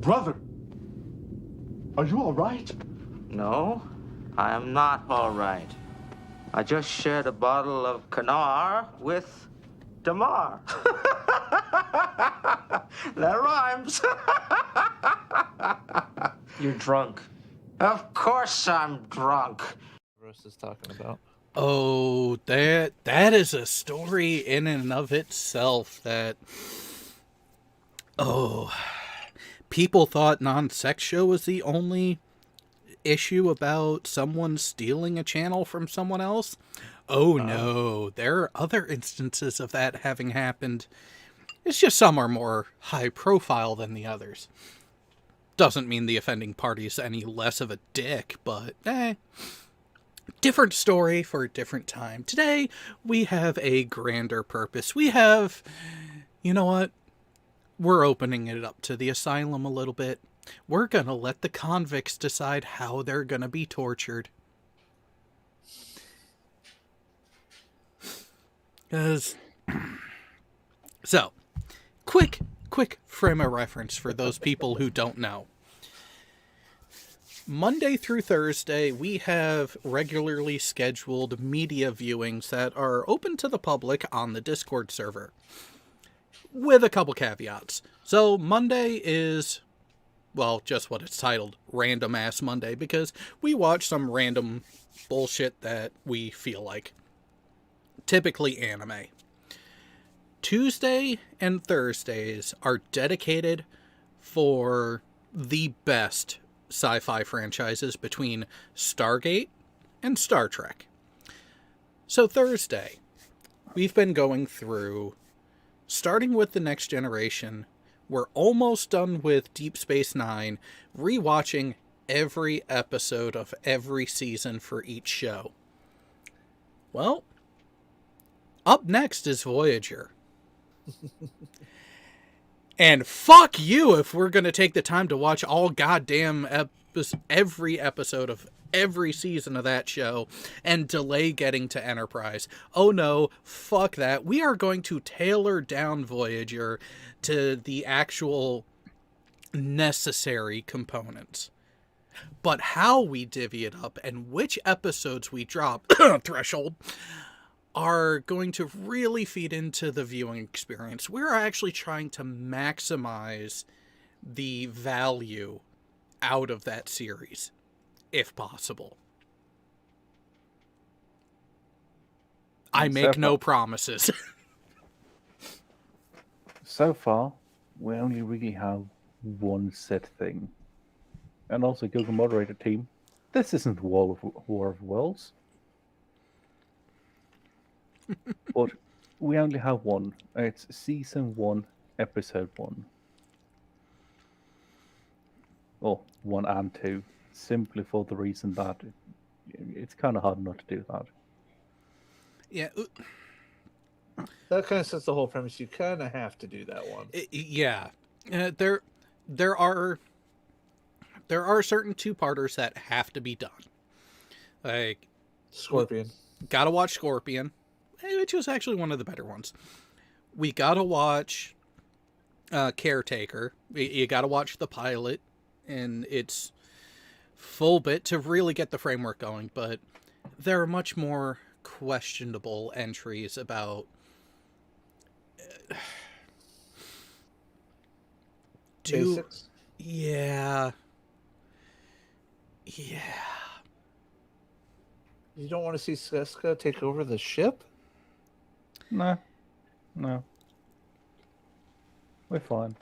Brother, are you all right? No, I am not all right. I just shared a bottle of Kanar with Damar. That rhymes. You're drunk. Of course I'm drunk. Russ is talking about. Oh, that is a story in and of itself that people thought Non-Sex Show was the only issue about someone stealing a channel from someone else. Oh no, there are other instances of that having happened. It's just some are more high profile than the others. Doesn't mean the offending party is any less of a dick, but different story for a different time. Today, we have a grander purpose. We have, you know what? We're opening it up to the asylum a little bit. We're gonna let the convicts decide how they're gonna be tortured. So, quick frame of reference for those people who don't know. Monday through Thursday, we have regularly scheduled media viewings that are open to the public on the Discord server, with a couple caveats. So Monday is, well, just what it's titled, Random Ass Monday, because we watch some random bullshit that we feel like. Typically anime. Tuesday and Thursdays are dedicated for the best sci-fi franchises between Stargate and Star Trek. So Thursday, we've been going through, starting with The Next Generation. We're almost done with Deep Space Nine, rewatching every episode of every season for each show. Well, up next is Voyager. And fuck you if we're going to take the time to watch all goddamn every episode of every season of that show and delay getting to Enterprise. Oh no, fuck that. We are going to tailor down Voyager to the actual necessary components. But how we divvy it up and which episodes we drop, threshold, are going to really feed into the viewing experience. We're actually trying to maximize the value out of that series, if possible. I make no promises. So far, we only really have one set thing. And also, Google Moderator team, this isn't War of Worlds. But we only have one. It's Season 1, Episode 1. Or 1 and 2. Simply for the reason that it's kind of hard not to do that. Yeah. That kind of sets the whole premise. You kind of have to do that one. Yeah. There are certain two-parters that have to be done. Like Scorpion. Gotta watch Scorpion, which was actually one of the better ones. We gotta watch Caretaker. You gotta watch the pilot and its full bit to really get the framework going, but there are much more questionable entries about Basics? Yeah. You don't want to see Seska take over the ship? No. We're fine.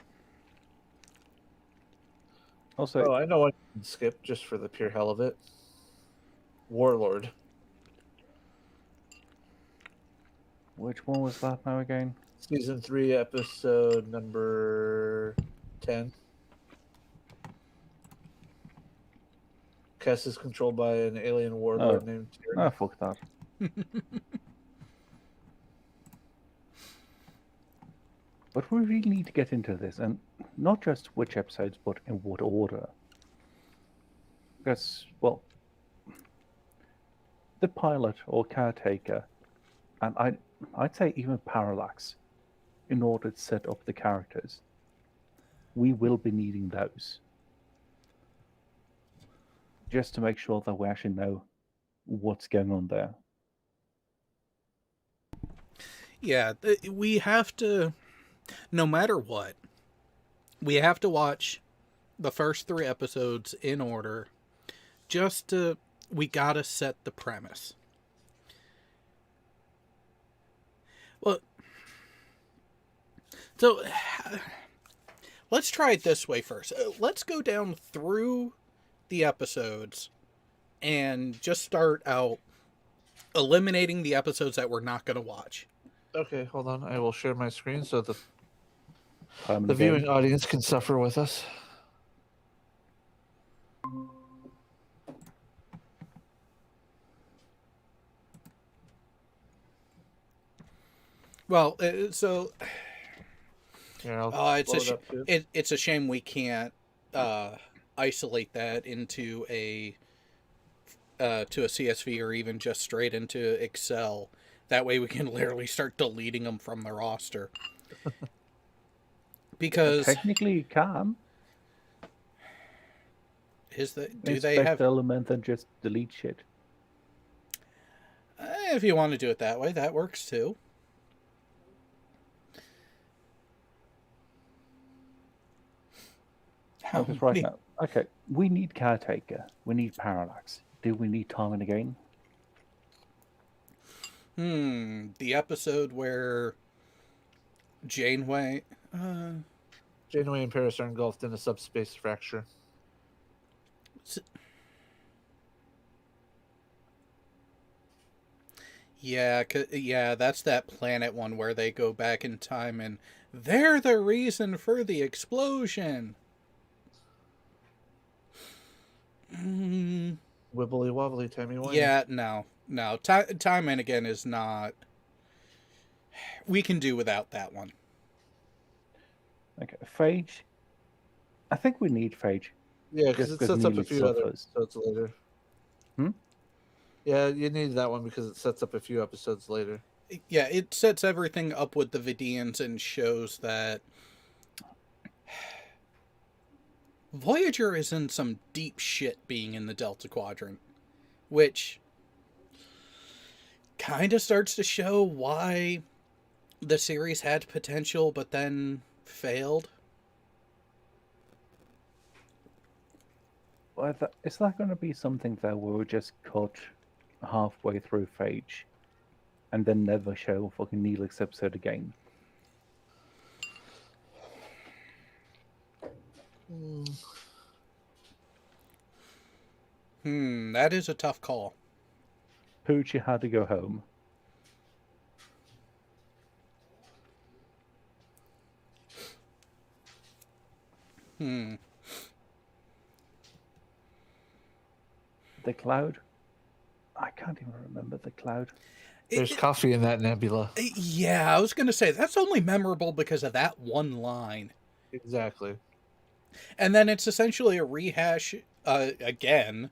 Also, I know I can skip just for the pure hell of it. Warlord. which one was that now again? Season 3, episode number 10. Kess is controlled by an alien warlord named Tyrion. Ah, fuck that. But we really need to get into this, and not just which episodes, but in what order. Because, well, the pilot or caretaker, and I'd say even Parallax, in order to set up the characters. we will be needing those. Just to make sure that we actually know what's going on there. Yeah, we have to, no matter what, we have to watch the first 3 episodes in order. We gotta set the premise. Well, so let's try it this way first. Let's go down through the episodes and just start out eliminating the episodes that we're not going to watch. Okay, hold on. I will share my screen so the Time the and again. viewing audience can suffer with us. Well, Here, I'll it's blow it up too. it's a shame we can't isolate that into a to a CSV or even just straight into Excel. That way we can literally start deleting them from the roster. Because Technically, you can do they inspect have the element and just delete shit. if you want to do it that way, that works too. How Because right many- now, okay, we need Caretaker, we need Parallax. Do we need Time and Again? The episode where Janeway Janeway and Paris are engulfed in a subspace fracture. yeah, that's that planet one where they go back in time and they're the reason for the explosion. Wibbly wobbly, timey wimey. Yeah, no. Time and Again is not. We can do without that one. Okay, Phage. I think we need Phage. Yeah, because Just it sets up a Neelix few other suffers. episodes later. Hmm? Yeah, you need that one because it sets up a few episodes later. Yeah, it sets everything up with the Vidians and shows that Voyager is in some deep shit being in the Delta Quadrant, which kind of starts to show why the series had potential but then failed. Well, is that going to be something that we'll just cut halfway through Phage and then never show a fucking Neelix episode again? That is a tough call. Poochie had to go home. The Cloud? I can't even remember the Cloud. There's coffee in that nebula. Yeah, I was going to say, that's only memorable because of that one line. Exactly. And then it's essentially a rehash, again,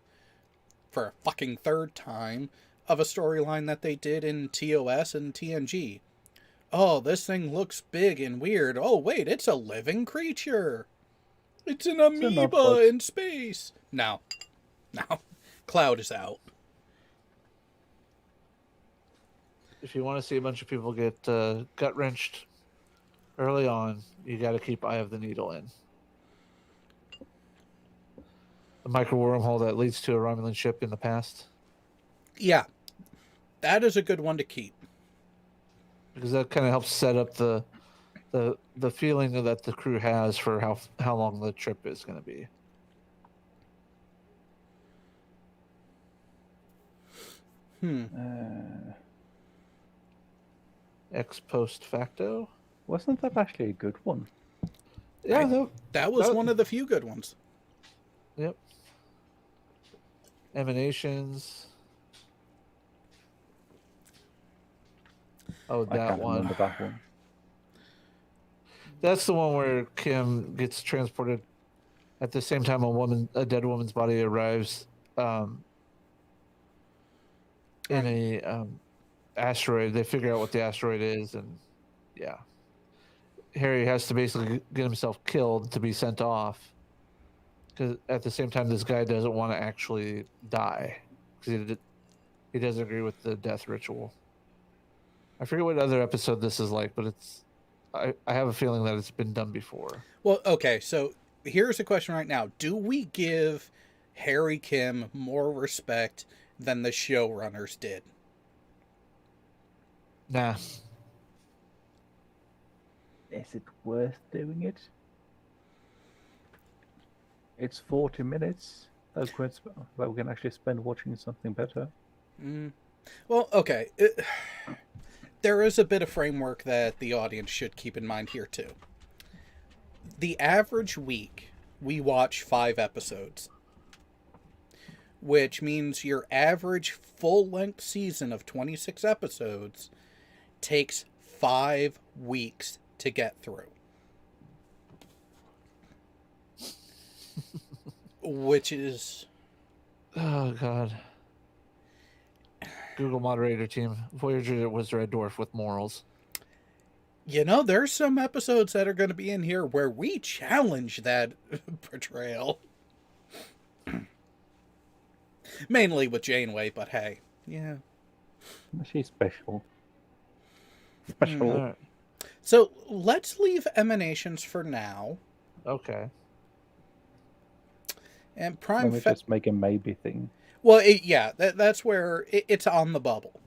for a fucking third time, of a storyline that they did in TOS and TNG. Oh, this thing looks big and weird. Oh, wait, it's a living creature. It's an amoeba in space. No. Cloud is out. If you want to see a bunch of people get gut wrenched early on, you got to keep Eye of the Needle in. The micro wormhole that leads to a Romulan ship in the past. Yeah. That is a good one to keep. Because that kind of helps set up the feeling that the crew has for how long the trip is going to be. Ex post facto. Wasn't that actually a good one? Yeah, That was one of the few good ones. Yep. Emanations. Oh, I that can't one. remember that one. That's the one where Kim gets transported at the same time a dead woman's body arrives in a asteroid. They figure out what the asteroid is, and yeah, Harry has to basically get himself killed to be sent off. Because at the same time, this guy doesn't want to actually die because he doesn't agree with the death ritual. I forget what other episode this is like, but I have a feeling that it's been done before. Well, okay, so here's a question right now. Do we give Harry Kim more respect than the showrunners did? Nah. Is it worth doing it? It's 40 minutes that we can actually spend watching something better. Well, okay. There is a bit of framework that the audience should keep in mind here, too. The average week, we watch 5 episodes, which means your average full-length season of 26 episodes takes 5 weeks to get through. Which is... Oh, God. Google moderator team. Voyager was Red Dwarf with morals. You know, there's some episodes that are going to be in here where we challenge that portrayal. Mainly with Janeway, but hey, yeah. She's special. Special. All right. So let's leave Emanations for now. Okay. And Let me just make a maybe thing. Well, that's where it's on the bubble.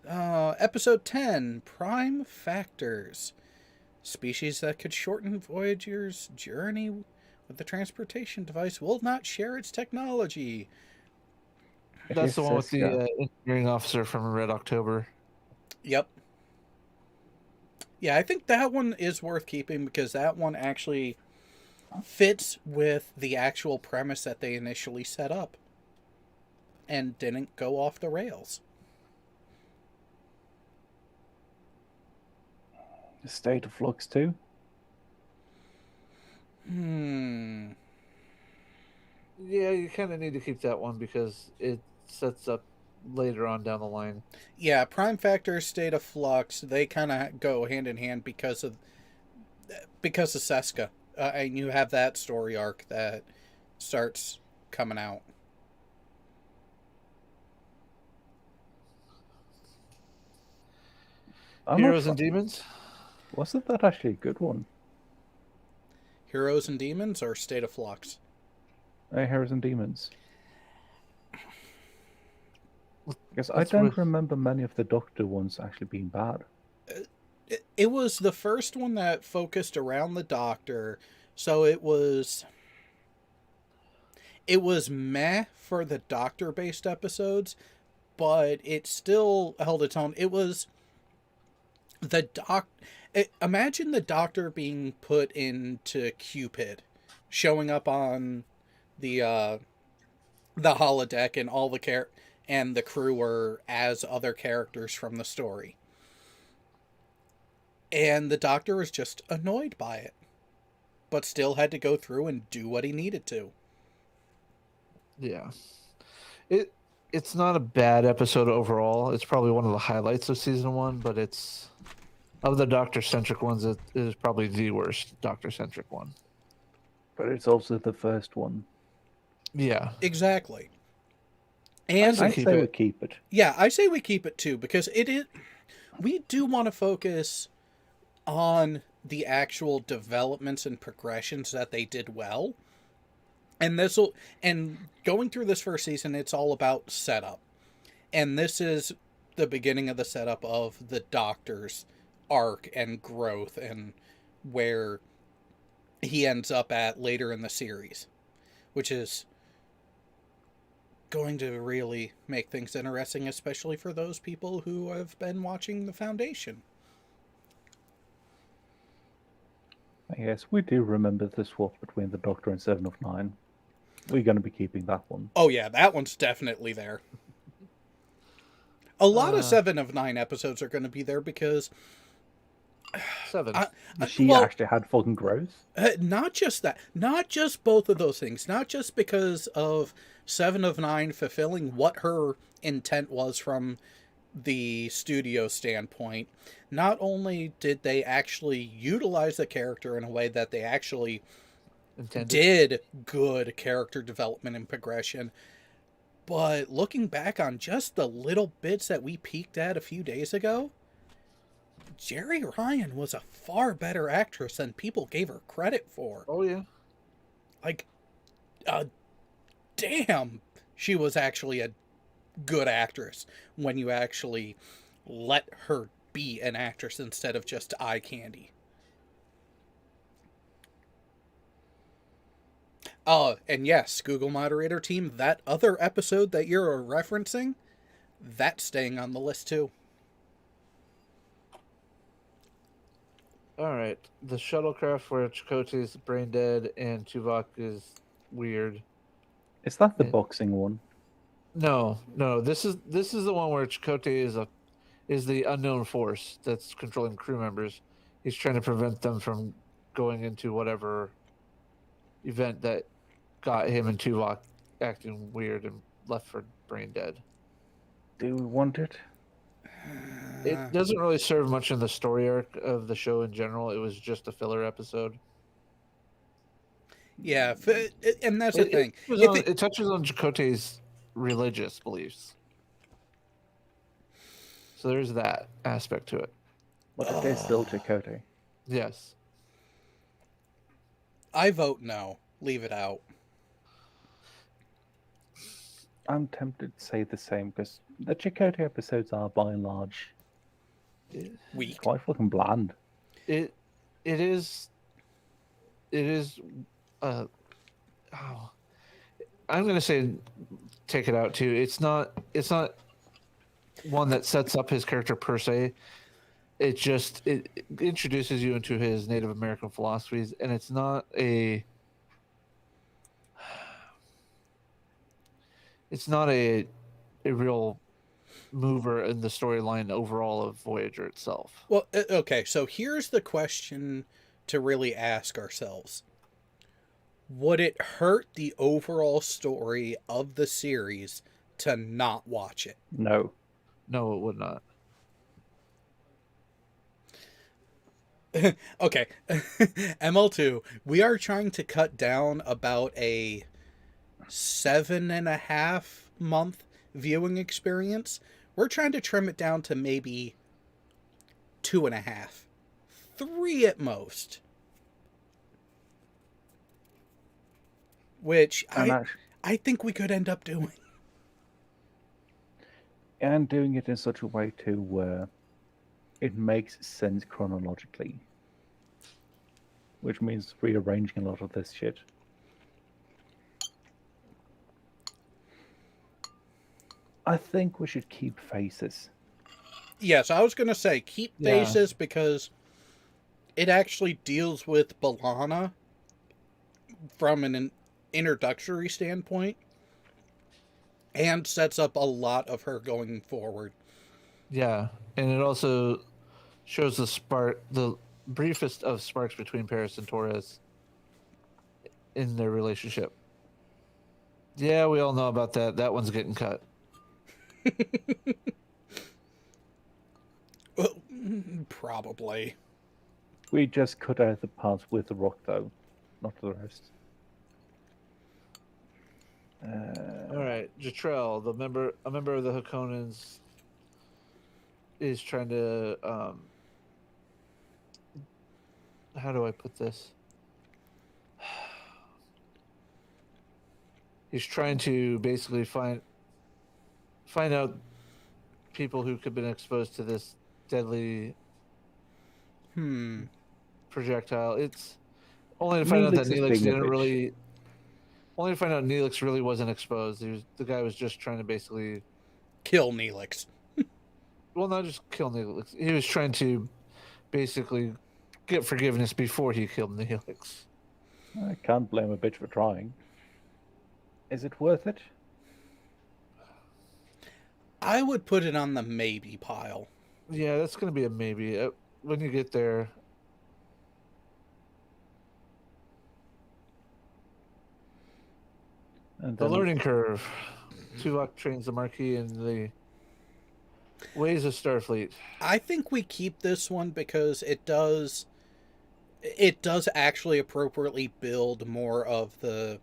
Episode 10, Prime Factors. Species that could shorten Voyager's journey with the transportation device will not share its technology. That's the one with the engineering officer from Red October. Yep. Yeah, I think that one is worth keeping because that one actually fits with the actual premise that they initially set up and didn't go off the rails. State of Flux too. Yeah, you kind of need to keep that one because it sets up later on down the line. Yeah, Prime Factor, State of Flux, they kind of go hand in hand because of Seska. And you have that story arc that starts coming out. Heroes and Demons? Wasn't that actually a good one? Heroes and Demons or State of Flux? Heroes and Demons. Because I don't remember many of the Doctor ones actually being bad. It was the first one that focused around the Doctor, so it was meh for the Doctor-based episodes, but it still held its own. It was imagine the Doctor being put into Cupid, showing up on the holodeck, and all the and the crew were as other characters from the story. And the Doctor was just annoyed by it, but still had to go through and do what he needed to. Yeah. It's not a bad episode overall. It's probably one of the highlights of season 1, but it's of the Doctor-centric ones, it is probably the worst Doctor-centric one. But it's also the first one. Yeah. Exactly. And I say we keep it. Yeah, I say we keep it too, because we do want to focus on the actual developments and progressions that they did well. And going through this first season, it's all about setup. And this is the beginning of the setup of the Doctor's arc and growth and where he ends up at later in the series, which is going to really make things interesting, especially for those people who have been watching The Foundation. Yes, we do remember the swap between the Doctor and 7 of 9. We're going to be keeping that one. Oh yeah, that one's definitely there. A lot of 7 of 9 episodes are going to be there because 7. She actually had fucking growth. Not just that. Not just both of those things. Not just because of 7 of 9 fulfilling what her intent was from the studio standpoint, not only did they actually utilize the character in a way that they actually Intended. did good character development and progression, but looking back on just the little bits that we peeked at a few days ago, Jerry Ryan was a far better actress than people gave her credit for. Oh yeah. Like, damn, she was actually a good actress when you actually let her be an actress instead of just eye candy. And yes, Google moderator team, that other episode that you're referencing, that's staying on the list too. All right, the shuttlecraft where Chakotay is brain dead and Tuvok is weird. Is that the Yeah. boxing one? No. This is the one where Chakotay is the unknown force that's controlling crew members. He's trying to prevent them from going into whatever event that got him and Tuvok acting weird and left for brain dead. Do we want it? It doesn't really serve much in the story arc of the show in general. It was just a filler episode. Yeah, and that's the thing. It touches on Chakotay's religious beliefs. So there's that aspect to it. But it is still Chakotay. Yes. I vote no. Leave it out. I'm tempted to say the same because the Chakotay episodes are by and large Weak. quite fucking bland. It is I'm gonna say take it out too. It's not one that sets up his character per se. It introduces you into his Native American philosophies, and it's not a real mover in the storyline overall of Voyager itself. Well, okay, so here's the question to really ask ourselves. Would it hurt the overall story of the series to not watch it? No. No, it would not. Okay. ML2, we are trying to cut down about a 7.5 month viewing experience. We're trying to trim it down to maybe 2.5, 3 at most. Which I think we could end up doing. And doing it in such a way too where it makes sense chronologically. Which means rearranging a lot of this shit. I think we should keep Faces. Yes, I was going to say keep Yeah. Faces because it actually deals with B'Elanna from an introductory standpoint and sets up a lot of her going forward. Yeah, and it also shows the briefest of sparks between Paris and Torres in their relationship. Yeah, we all know about that. That one's getting cut. Well, probably. We just cut out the parts with the rock though, not the rest. All right, Jatrell, a member of the Hakonans, is trying to how do I put this? He's trying to basically find out people who could have been exposed to this deadly projectile. It's only to find out that Neelix is Neelix being a didn't bitch. really. Only to find out Neelix really wasn't exposed. The guy was just trying to basically, Kill Neelix. well, not just kill Neelix. He was trying to basically get forgiveness before he killed Neelix. I can't blame a bitch for trying. Is it worth it? I would put it on the maybe pile. Yeah, that's going to be a maybe. When you get there, And the then learning curve. Tuvok trains the Marquis in the Ways of Starfleet. I think we keep this one because it does actually appropriately build more of the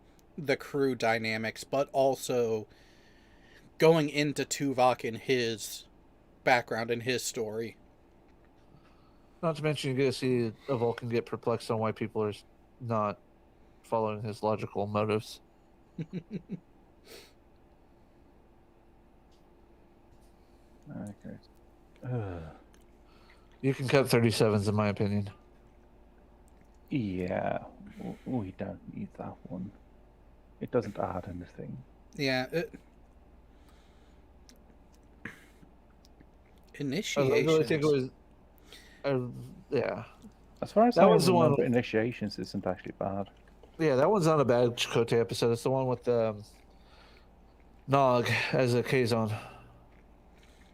crew dynamics, but also going into Tuvok and his background and his story. Not to mention, you get to see a Vulcan get perplexed on why people are not following his logical motives. Okay. You can cut 37s, in my opinion. Yeah, we don't need that one. It doesn't add anything. Yeah. I really think it Initiations. was. Yeah. As far as That I was the one. remember, Initiations isn't actually bad. Yeah, that one's not a bad Chakotay episode. It's the one with Nog as a Kazon.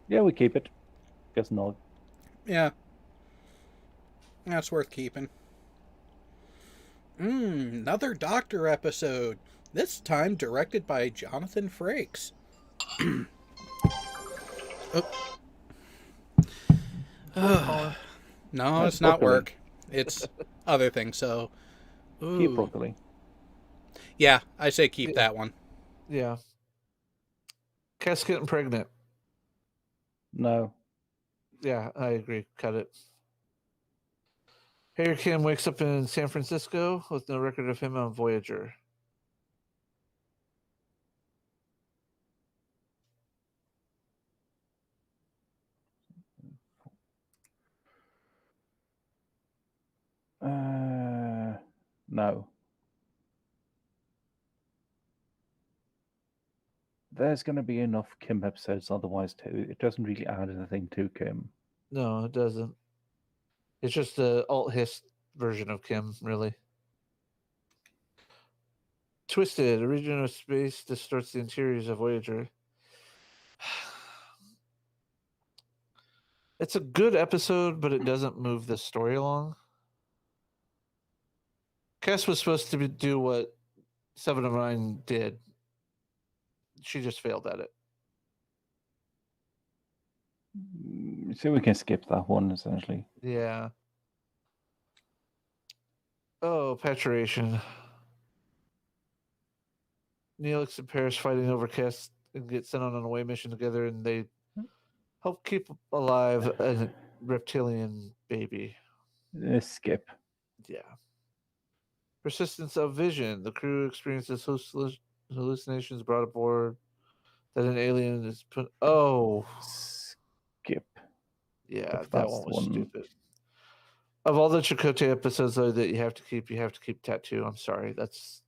Yeah, we keep it. Guess not. Yeah. That's worth keeping. Another Doctor episode. This time directed by Jonathan Frakes. No, That's it's not broccoli. work. It's other things, so. Keep Ooh. broccoli. Yeah, I say keep Yeah. that one. Yeah. Cass getting pregnant. No. Yeah, I agree. Cut it. Harry Kim wakes up in San Francisco with no record of him on Voyager. No. There's going to be enough Kim episodes otherwise too. It doesn't really add anything to Kim. No, it doesn't. It's just the alt hist version of Kim, really. Twisted, a region of space distorts the interiors of Voyager. It's a good episode, but it doesn't move the story along. Cass was supposed to do what Seven of Nine did. She just failed at it. So we can skip that one, essentially. Yeah. Oh, Paturation. Neelix and Paris fighting over Cass and get sent on an away mission together, and they help keep alive a reptilian baby. Skip. Yeah. Persistence of vision. The crew experiences hallucinations brought aboard that an alien is put. Oh, Skip. yeah, If that that's one the was one. stupid. Of all the Chakotay episodes though that you have to keep Tattoo. I'm sorry, that's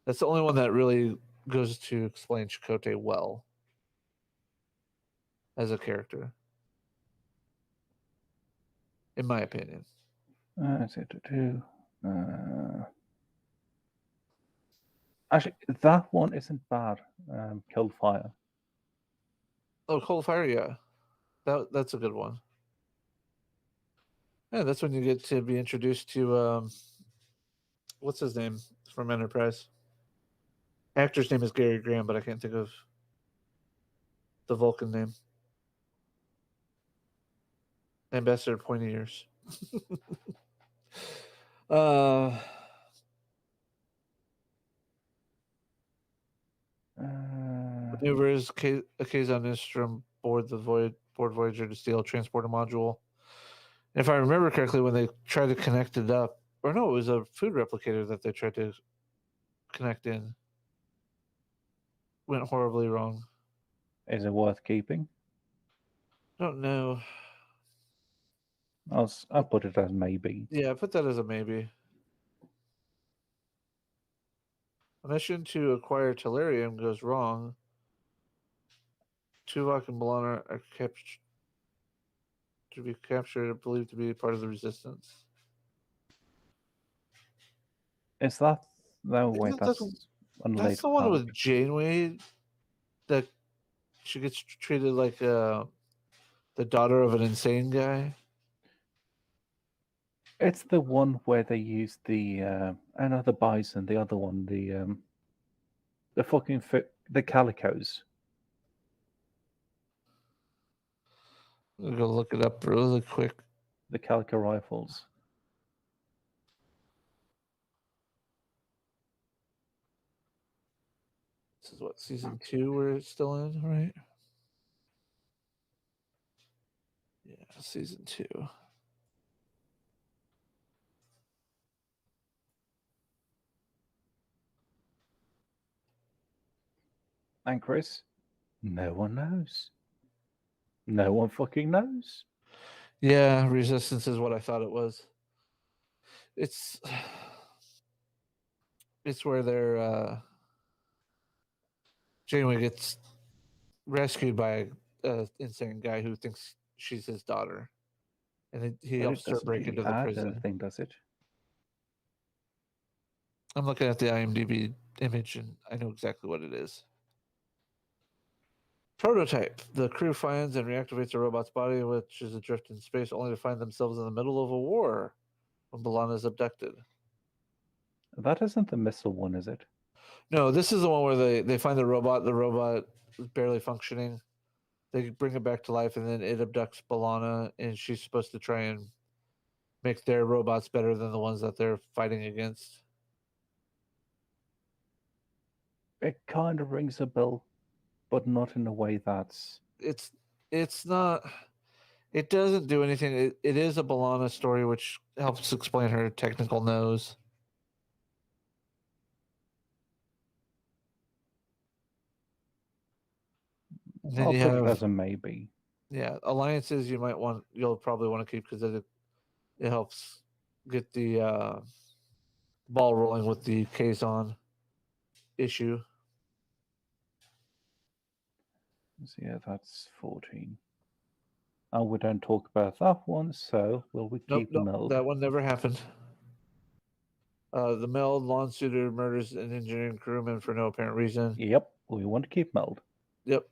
the only one that really goes to explain Chakotay well as a character, in my opinion. Actually, that one isn't bad. Killed Fire. Oh, Cold Fire, yeah, that's a good one. Yeah, that's when you get to be introduced to what's his name from Enterprise. Actor's name is Gary Graham, but I can't think of the Vulcan name. Ambassador Pointy Ears. Maneuvers a Kazon Istrom board Voyager to steal a transporter module. And if I remember correctly, when they tried to connect it up, or no, it was a food replicator that they tried to connect in. Went horribly wrong. Is it worth keeping? I don't know. I'll put it as maybe. Yeah, I put that as a maybe. A mission to acquire Tellurium goes wrong. Tuvok and B'Elanna are captured, believed to be part of the Resistance. Is that no? Wait, Isn't that's that's the one with Janeway that she gets treated like the daughter of an insane guy. It's the one where they use the the bison. The other one, the fucking the calicos. I'll go look it up really quick. The Calico rifles. This is what, season 2 we're still in, right? Yeah, season 2. And Chris, no one knows. No one fucking knows. Yeah, Resistance is what I thought it was. It's where they're Janeway gets rescued by a insane guy who thinks she's his daughter, and he But it helps her doesn't break really into the add prison. anything, does it? I'm looking at the IMDb image, and I know exactly what it is. Prototype. The crew finds and reactivates a robot's body, which is adrift in space, only to find themselves in the middle of a war when B'Elanna is abducted. That isn't the missile one, is it? No, this is the one where they find the robot. The robot is barely functioning. They bring it back to life, and then it abducts B'Elanna, and she's supposed to try and make their robots better than the ones that they're fighting against. It kind of rings a bell, but not in a way that's... It's not. It doesn't do anything. It is a B'Elanna story, which helps explain her technical nose. And then I'll you put it have as a maybe. alliances you'll probably want to keep because it helps get the ball rolling with the Kazon issue. So yeah, that's 14. And we don't talk about that one, so will we keep Nope, Meld? that one never happened. The Meld lawn suitor murders an engineering crewman for no apparent reason. Yep, we want to keep Meld. Yep.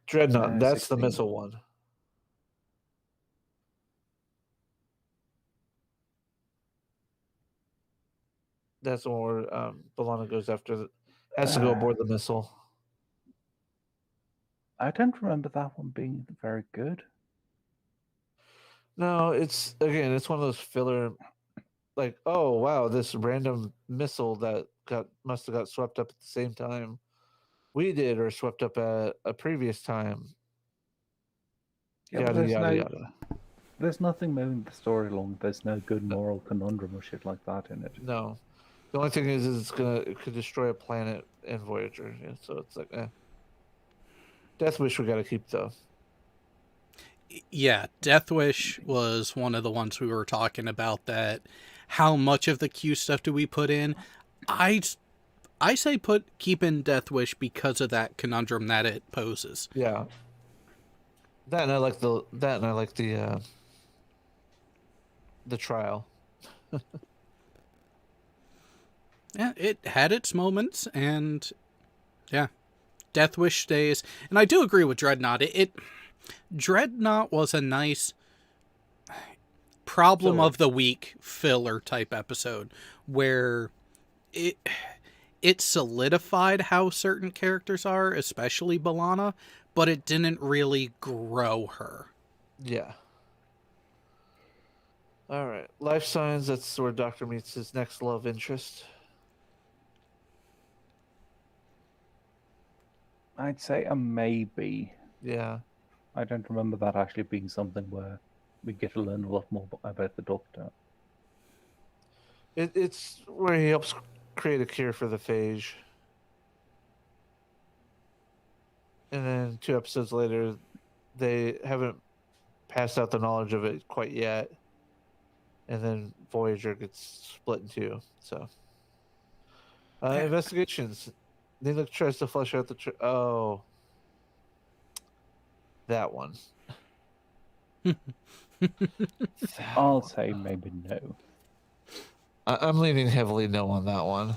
Dreadnought, that's 16. the missile one. That's the one where B'Elanna goes after, has to go aboard the missile. I don't remember that one being very good. No, it's one of those filler, like, oh wow, this random missile that must have got swept up at the same time we did, or swept up at a previous time. Yeah, Yada yada yada. There's nothing moving the story along. There's no good moral conundrum or shit like that in it. No, the only thing is it could destroy a planet in Voyager. Yeah, so it's like, Death Wish we got to keep though. Yeah, Death Wish was one of the ones we were talking about. That how much of the Q stuff do we put in? I say keep in Death Wish because of that conundrum that it poses. Yeah. That and I like the trial. Yeah, it had its moments, and yeah, Death Wish stays. And I do agree with Dreadnought. Dreadnought was a nice problem of the week filler type episode where it solidified how certain characters are, especially B'Elanna, but it didn't really grow her. Yeah. All right. Life Signs, that's where Doctor meets his next love interest. I'd say a maybe. Yeah. I don't remember that actually being something where we get to learn a lot more about the Doctor. It's where he helps create a cure for the phage. And then 2 episodes later, they haven't passed out the knowledge of it quite yet. And then Voyager gets split in 2. So, investigations. Neelix tries to flush out the. That one. I'll say maybe no. I'm leaning heavily no on that one.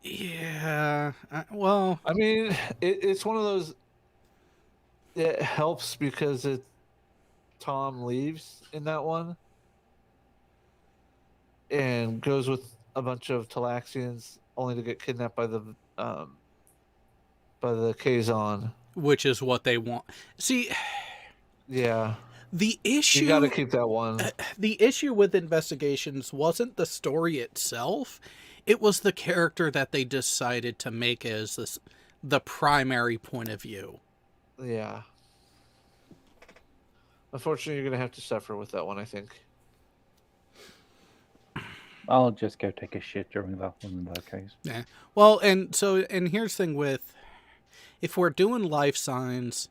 Yeah. Well, I mean, it's one of those. It helps because Tom leaves in that one and goes with a bunch of Talaxians, only to get kidnapped by the Kazon. which is what they want. See, Yeah. The issue You got to keep that one. The issue with Investigations wasn't the story itself. It was the character that they decided to make as the primary point of view. Yeah. Unfortunately, you're going to have to suffer with that one, I think. I'll just go take a shit during that one in that case. Yeah. Well, and here's the thing with, if we're doing life signs,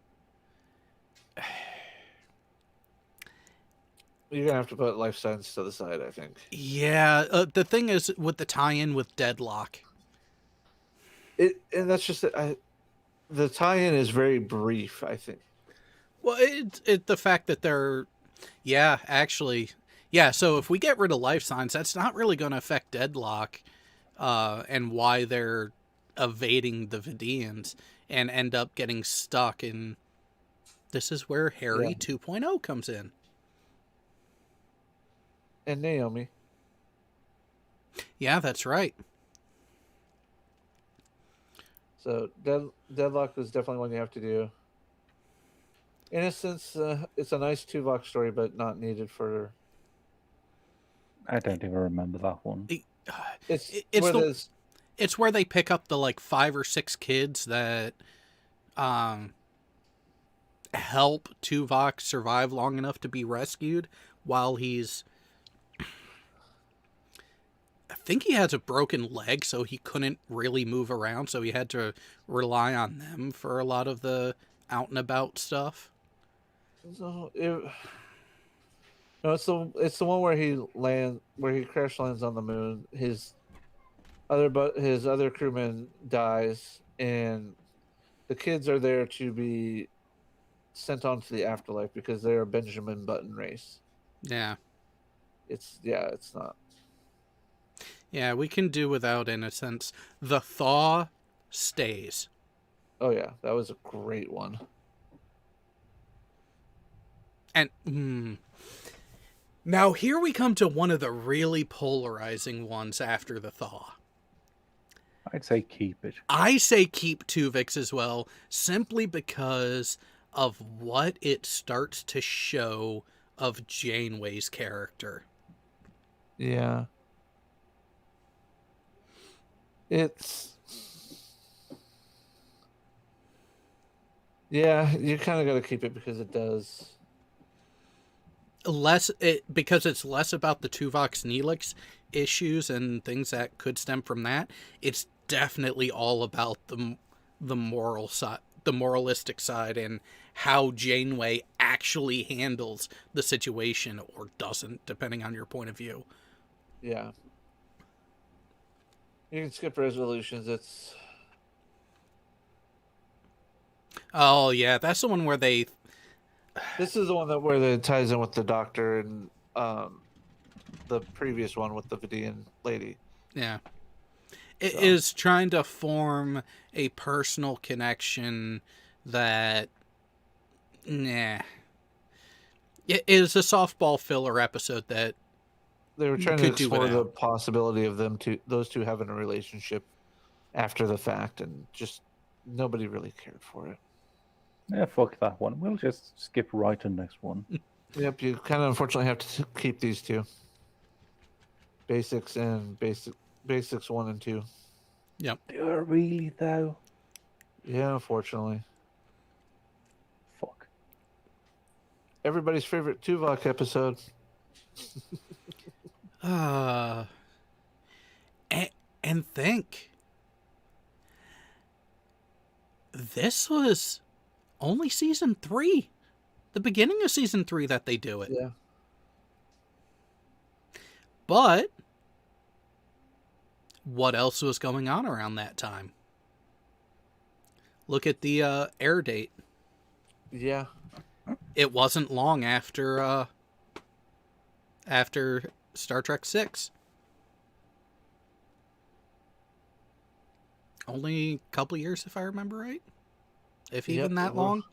You're going to have to put life signs to the side, I think. yeah, the thing is with the tie-in with Deadlock. And that's just the tie-in is very brief, I think. Well, it the fact that they're, yeah, actually, yeah. So if we get rid of life signs, that's not really going to affect Deadlock, and why they're evading the Vidians and end up getting stuck. And this is where Harry 2.0 comes in. And Naomi. Yeah, that's right. So Deadlock is definitely one you have to do. Innocence, it's a nice Tuvok story, but not needed for. I don't even remember that one. It's where they pick up the like 5 or 6 kids that help Tuvok survive long enough to be rescued while he's, I think he has a broken leg, so he couldn't really move around, so he had to rely on them for a lot of the out and about stuff. So it's the one where he crash lands on the moon. His other crewman dies, and the kids are there to be sent on to the afterlife because they're a Benjamin Button race. Yeah. It's not. Yeah, we can do without Innocence. The Thaw stays. Oh yeah, that was a great one. And now here we come to one of the really polarizing ones after the Thaw. I'd say keep it. I say keep Tuvix as well, simply because of what it starts to show of Janeway's character. Yeah. Yeah, you kind of got to keep it because it does. Because it's less about the Tuvok's Neelix issues and things that could stem from that. It's definitely all about the moral side, the moralistic side, and how Janeway actually handles the situation or doesn't, depending on your point of view. Yeah. You can skip resolutions. It's. Oh yeah, that's the one where they. This is the one where it ties in with the doctor and the previous one with the Vidian lady. Yeah. It is trying to form a personal connection that. Nah. It is a softball filler episode that. They were trying to explore the possibility of those two having a relationship after the fact, and just nobody really cared for it. Yeah, fuck that one. We'll just skip right to the next one. Yep, you kind of unfortunately have to keep these two. Basics 1 and 2. Yep. Do I really though? Yeah, unfortunately. Fuck. Everybody's favorite Tuvok episode. And think, this was only season 3, the beginning of season 3 that they do it. Yeah. But what else was going on around that time? Look at the air date. Yeah. It wasn't long after Star Trek 6. Only a couple years, if I remember right. If even that long.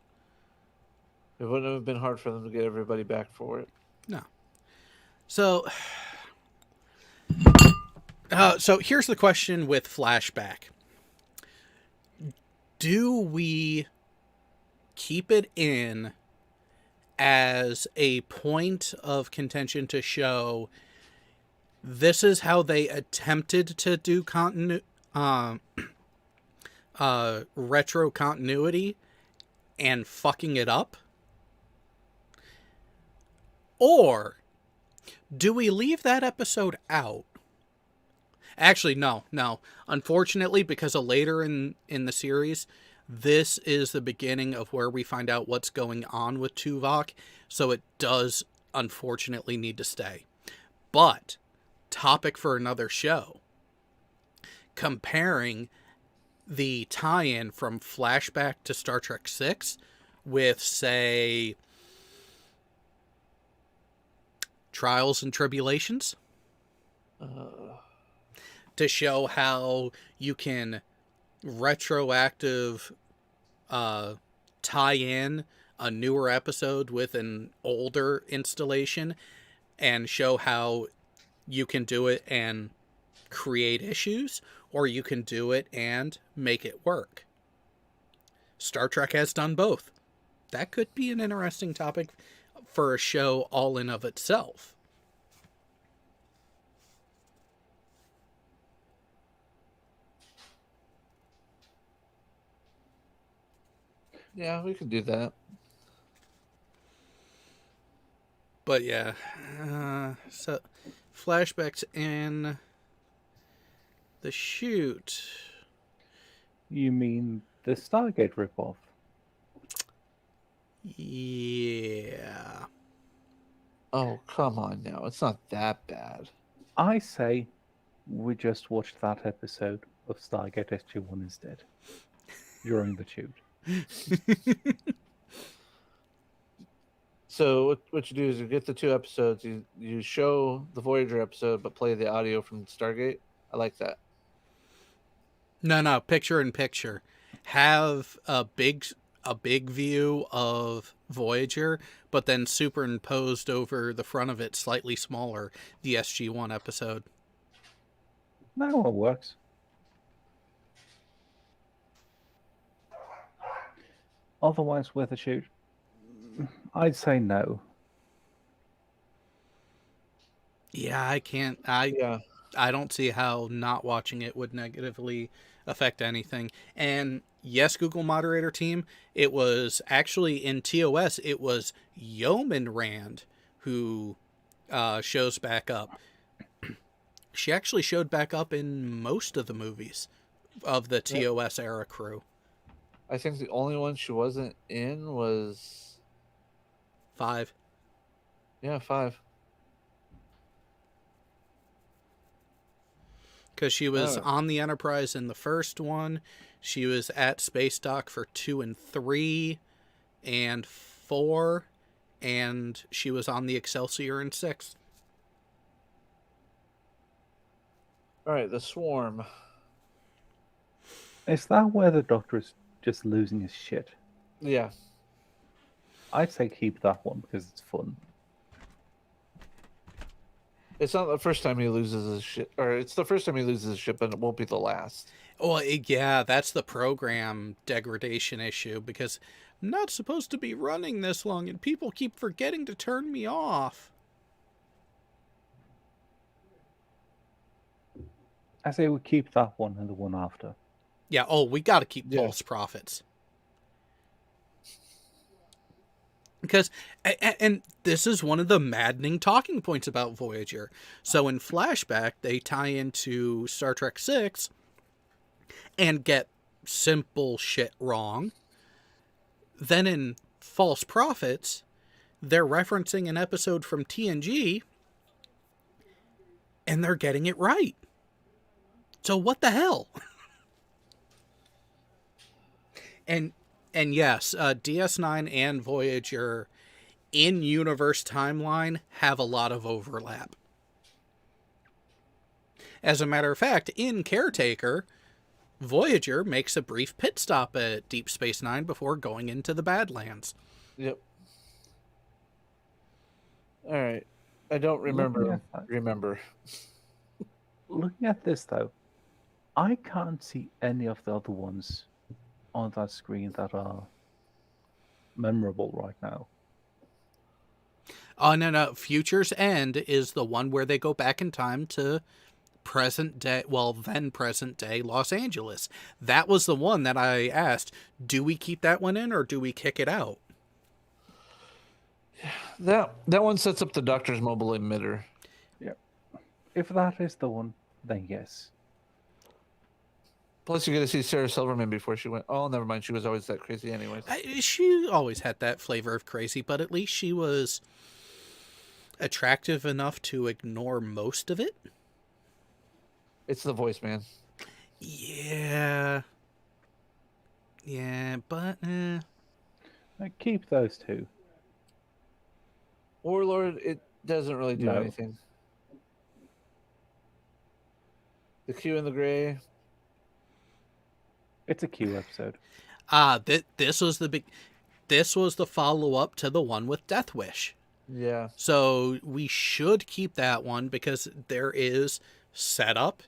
It wouldn't have been hard for them to get everybody back for it. No. So here's the question with Flashback. Do we keep it in as a point of contention to show this is how they attempted to do retro continuity and fucking it up? Or do we leave that episode out? Actually, no. Unfortunately, because of later in the series, this is the beginning of where we find out what's going on with Tuvok, so it does unfortunately need to stay. But, topic for another show. Comparing the tie-in from Flashback to Star Trek VI with, say, Trials and Tribulations. To show how you can retroactive tie in a newer episode with an older installation and show how you can do it and create issues, or you can do it and make it work. Star Trek has done both. That could be an interesting topic for a show all in of itself. Yeah, we could do that. But yeah, so flashbacks in the shoot. You mean the Stargate ripoff? Yeah. Oh, come on now. It's not that bad. I say we just watched that episode of Stargate SG-1 instead during the shoot. So what you do is you get the 2 episodes, you show the Voyager episode, but play the audio from Stargate. I like that. No, picture in picture. Have a big view of Voyager, but then superimposed over the front of it, slightly smaller, the SG-1 episode. That one works. Otherwise, with a shoot, I'd say no. Yeah, I can't. I don't see how not watching it would negatively affect anything. And yes, Google moderator team, it was actually in TOS, it was Yeoman Rand who shows back up. She actually showed back up in most of the movies of the TOS era crew. I think the only one she wasn't in was 5. Yeah, 5. Because she was on the Enterprise in the first one. She was at Space Dock for 2 and 3 and 4. And she was on the Excelsior in 6. All right, the Swarm. Is that where the Doctor is just losing his shit? Yeah. I'd say keep that one because it's fun. It's not the first time he loses his shit, or it's the first time he loses his shit, but it won't be the last. Well, yeah, that's the program degradation issue, because I'm not supposed to be running this long, and people keep forgetting to turn me off. I say we keep that one and the one after. Yeah, we got to keep false prophets. Because, and this is one of the maddening talking points about Voyager. So in Flashback, they tie into Star Trek VI and get simple shit wrong. Then in False Prophets, they're referencing an episode from TNG and they're getting it right. So what the hell? And yes, DS9 and Voyager in-universe timeline have a lot of overlap. As a matter of fact, in Caretaker, Voyager makes a brief pit stop at Deep Space Nine before going into the Badlands. Yep. All right. I don't remember. Looking at this, though, I can't see any of the other ones on that screen that are memorable right now. Oh, no. Future's End is the one where they go back in time to present day, well, then present day Los Angeles. That was the one that I asked, do we keep that one in or do we kick it out? That one sets up the Doctor's mobile emitter. Yeah. If that is the one, then yes. Plus, you get to see Sarah Silverman before she went. Oh, never mind. She was always that crazy, anyways. She always had that flavor of crazy, but at least she was attractive enough to ignore most of it. It's the voice, man. Yeah, but I keep those two. Warlord, it doesn't really do No. anything. The Q and the Gray. It's a Q episode. this was the follow-up to the one with Death Wish. Yeah. So we should keep that one because there is setup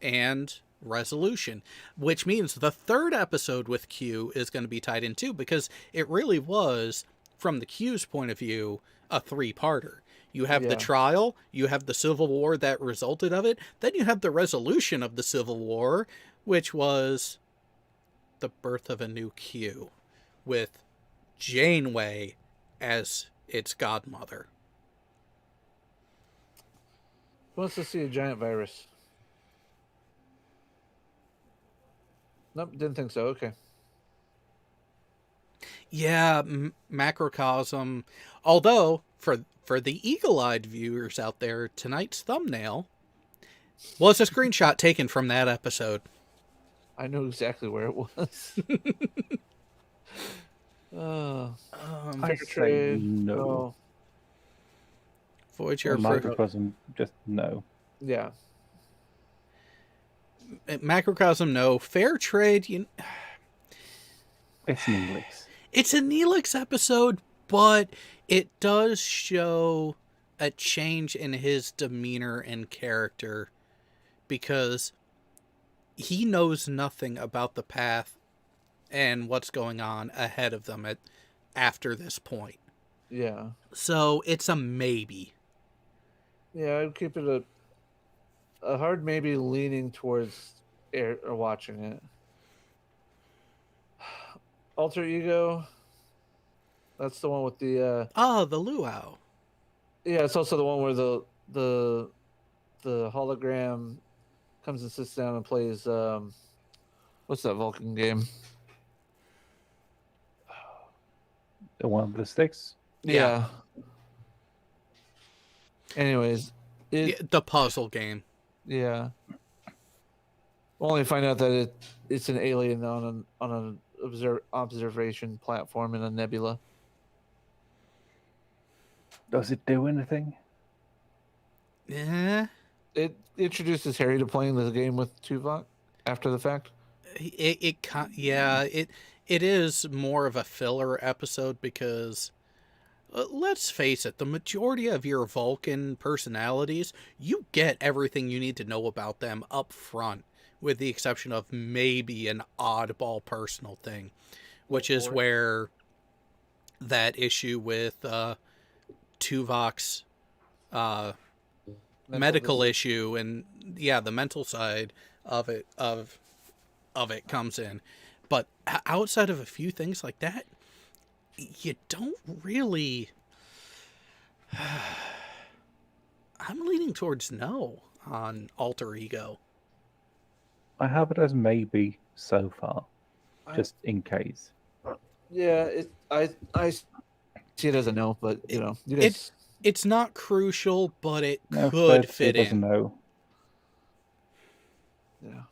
and resolution, which means the third episode with Q is going to be tied in too, because it really was, from the Q's point of view, a three-parter. You have the trial, you have the Civil War that resulted of it, then you have the resolution of the Civil War, which was the birth of a new Q, with Janeway as its godmother. Who wants to see a giant virus? Nope, didn't think so. Okay. Yeah, macrocosm. Although, for the eagle-eyed viewers out there, tonight's thumbnail was a screenshot taken from that episode. I knew exactly where it was. I say no. Oh, Voyager, Microcosm, just no. yeah. macrocosm, no. Fair trade, It's Neelix. it's a Neelix episode, but it does show a change in his demeanor and character because he knows nothing about the path and what's going on ahead of them after this point. Yeah. So it's a maybe. Yeah, I'd keep it a hard maybe, leaning towards watching it. Alter Ego. That's the one with the The luau. yeah, it's also the one where the hologram comes and sits down and plays what's that Vulcan game? The one with the sticks. Yeah. Anyways, The puzzle game. yeah. Only find out that it's an alien on an observation platform in a nebula. Does it do anything? Yeah. It introduces Harry to playing the game with Tuvok after the fact. It is more of a filler episode because let's face it, the majority of your Vulcan personalities, you get everything you need to know about them up front, with the exception of maybe an oddball personal thing, which is where that issue with Tuvok's medical issue and the mental side of it comes in. But outside of a few things like that, you don't really. I'm leaning towards no on Alter Ego. I have it as maybe so far, just in case. Yeah, I see it as a no, but you know, you guys... It's not crucial, but it No, could Fred fit doesn't in. know. Yeah,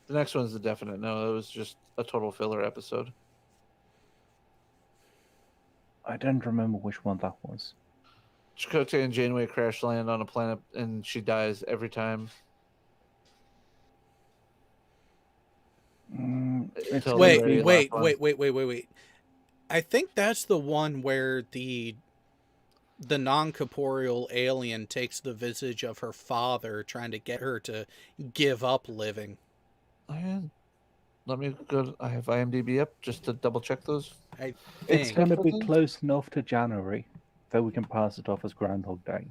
the next one's a definite no. It was just a total filler episode. I don't remember which one that was. Chakotay and Janeway crash land on a planet, and she dies every time. Until the very Wait. last one. I think that's the one where the non-corporeal alien takes the visage of her father, trying to get her to give up living. Let me go. I have IMDb up just to double check those. I think. It's going to be close enough to January. Though we can pass it off as Groundhog Day.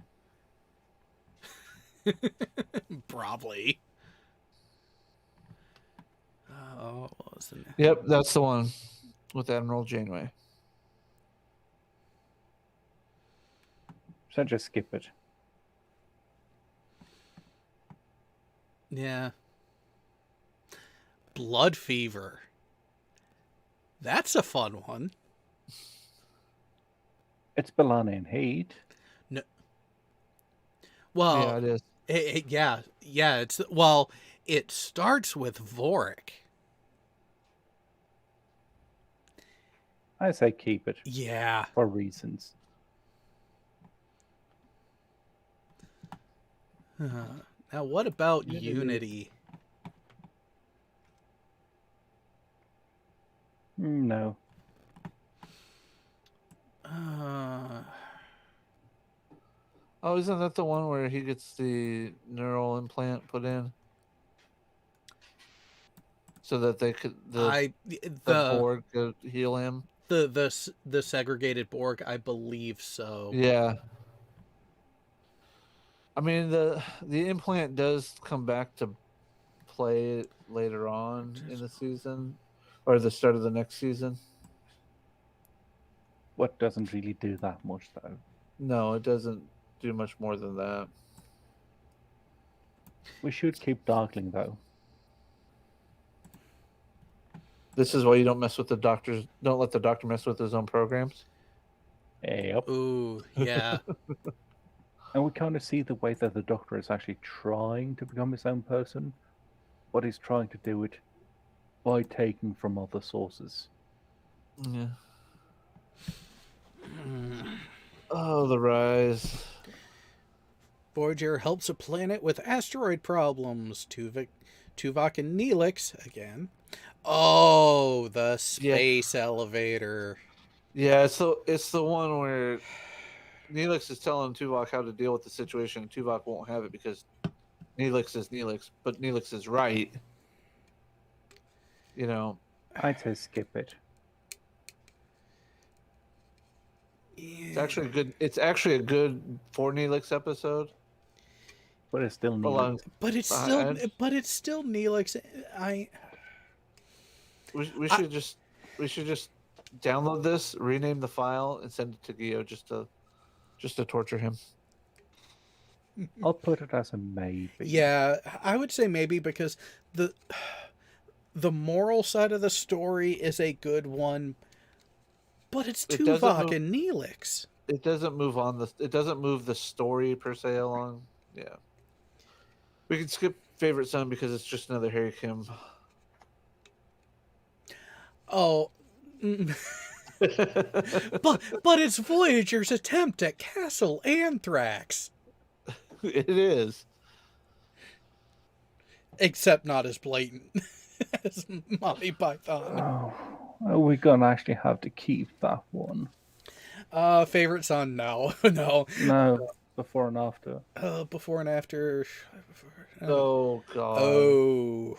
Probably. Oh, what was the name? Yep, that's the one with Admiral Janeway. So just skip it. Yeah. Blood Fever. That's a fun one. It's B'Elanna in Heat. No. Well, Yeah, it is. yeah. It's well, it starts with Vorik. I say keep it Yeah. for reasons. Now, what about Unity? No. Oh, isn't that the one where he gets the neural implant put in so that they could the Borg could heal him? The segregated Borg, I believe so. Yeah. I mean the implant does come back to play later on in the season or the start of the next season. What doesn't really do that much though. No, it doesn't do much more than that. We should keep Darkling though. This is why you don't mess with the doctors. Don't let the doctor mess with his own programs. Yep. Ooh, yeah. And we kind of see the way that the Doctor is actually trying to become his own person, but he's trying to do it by taking from other sources. Yeah. Oh, the rise. Voyager helps a planet with asteroid problems. Tuvok and Neelix again. Oh, the space elevator. Yeah, it's the one where Neelix is telling Tuvok how to deal with the situation, and Tuvok won't have it because Neelix is Neelix, but Neelix is right. You know. I'd say skip it. It's actually good. It's actually a good for Neelix episode. But it's still Neelix. But it's still Neelix. We should just download this, rename the file, and send it to Gio just to torture him. I'll put it as a maybe. Yeah, I would say maybe because the moral side of the story is a good one, but it's Tuvok and Neelix. It doesn't move on it doesn't move the story per se along. Yeah. We can skip favorite son because it's just another Harry Kim. Oh. but it's Voyager's attempt at Castle Anthrax. It is. Except not as blatant as Monty Python. Oh, we're going to actually have to keep that one. Favorite son? No. No. No, before and after. Before and after. Oh, God. Oh.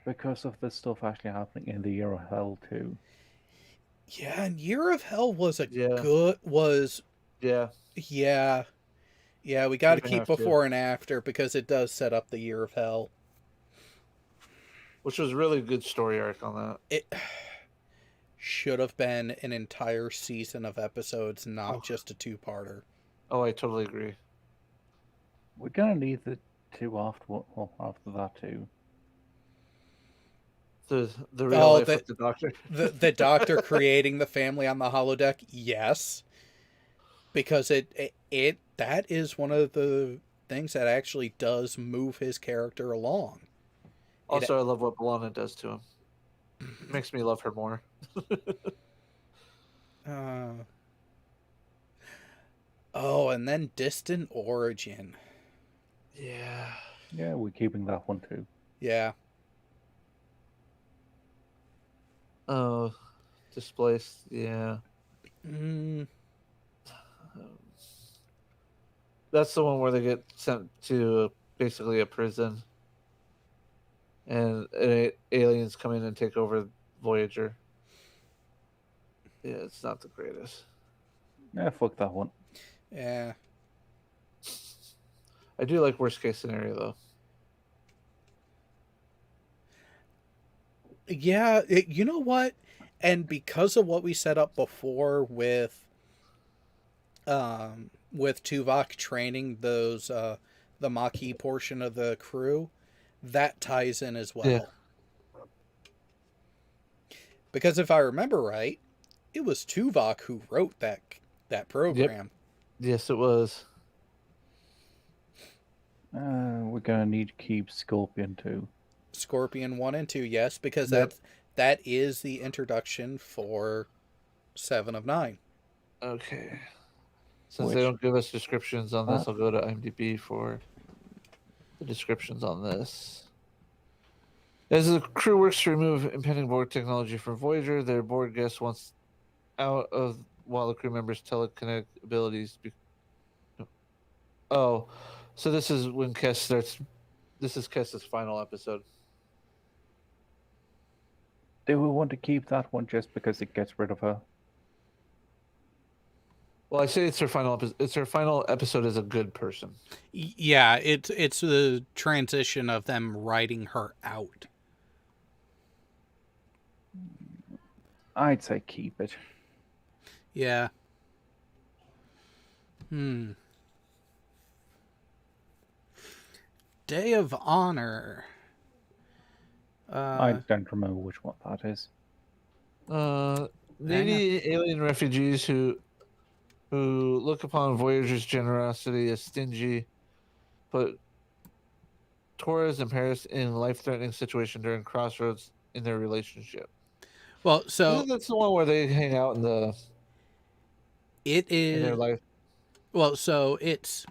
Because of the stuff actually happening in the Year of Hell too. Yeah, and Year of Hell was Yeah. Yeah, we got to keep before and after because it does set up the Year of Hell. Which was a really good story arc on that. It should have been an entire season of episodes, not just a two-parter. Oh, I totally agree. We're going to need the two after that too. The real life with the Doctor. The Doctor creating the family on the holodeck, yes. Because that is one of the things that actually does move his character along. Also, I love what B'Elanna does to him. It makes me love her more. And then Distant Origin. Yeah. Yeah, we're keeping that one too. Yeah. Oh, Displaced. Yeah. That's the one where they get sent to basically a prison, and aliens come in and take over Voyager. Yeah, it's not the greatest. Yeah, fuck that one. Yeah. I do like worst case scenario though. Yeah, you know what? And because of what we set up before with Tuvok training those the Maquis portion of the crew, that ties in as well. Yeah. Because if I remember right, it was Tuvok who wrote that program. Yes, it was. We're gonna need to keep Scorpion too. Scorpion 1 and 2, yes, because Yep. that is the introduction for 7 of 9. Okay. Since Which- they don't give us descriptions on this, Uh, I'll go to IMDb for the descriptions on this. As the crew works to remove impending Borg technology from Voyager, their board guest wants out of while the crew members' telekinetic abilities. Oh, so this is when Kes starts. This is Kes's final episode. Do we want to keep that one just because it gets rid of her? Well, I say it's her final episode. It's her final episode as a good person. Yeah, it's the transition of them writing her out. I'd say keep it. Yeah. Day of Honor. I don't remember which one that is. Needy alien refugees who look upon Voyager's generosity as stingy, put Torres and Paris in a life-threatening situation during crossroads in their relationship. Well, so That's the one where they hang out in the it in their is. life. Well, so it's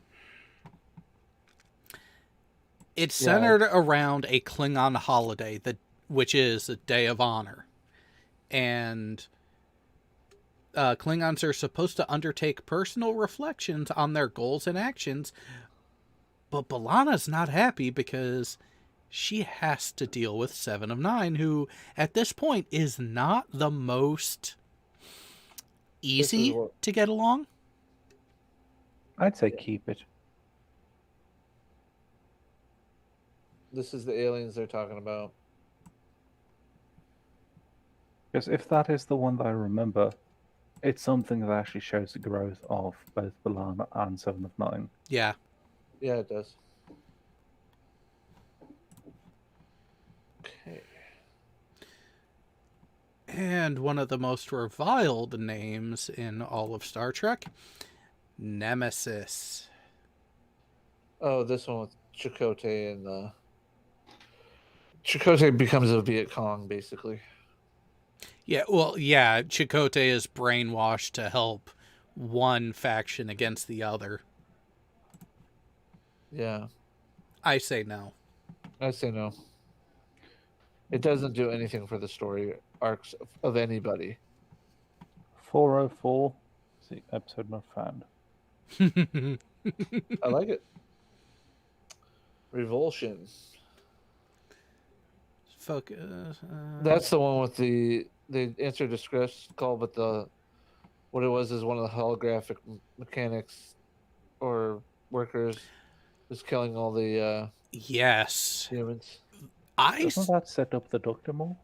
centered around a Klingon holiday which is a Day of Honor, and Klingons are supposed to undertake personal reflections on their goals and actions, but B'Elanna's not happy because she has to deal with 7 of 9, who at this point is not the most easy to get along. I'd say keep it. This is the aliens they're talking about. Because if that is the one that I remember, it's something that actually shows the growth of both B'Elanna and 7 of 9. Yeah. Yeah, it does. Okay. And one of the most reviled names in all of Star Trek, Nemesis. Oh, this one with Chakotay and the Chakotay becomes a Viet Cong, basically. Yeah, well, yeah, Chakotay is brainwashed to help one faction against the other. Yeah. I say no. I say no. It doesn't do anything for the story arcs of anybody. 404 is the episode not found. I like it. Revulsion. Focus. That's the one with they answered the script call, but what it was is one of the holographic mechanics or workers was killing all the Yes. humans. Doesn't that set up the Doctor more?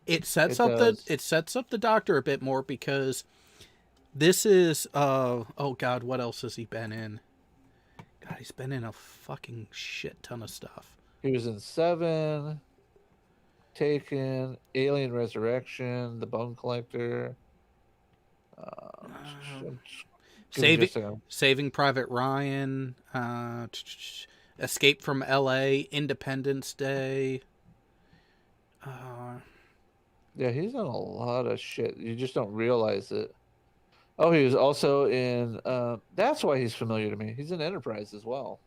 It sets It up does. it sets up the Doctor a bit more because this is oh god, what else has he been in? God, he's been in a fucking shit ton of stuff. He was in 7, Taken, Alien Resurrection, The Bone Collector. Saving Private Ryan, Escape from L.A., Independence Day. Yeah, he's done a lot of shit. You just don't realize it. Oh, he was also in. That's why he's familiar to me. He's in Enterprise as well.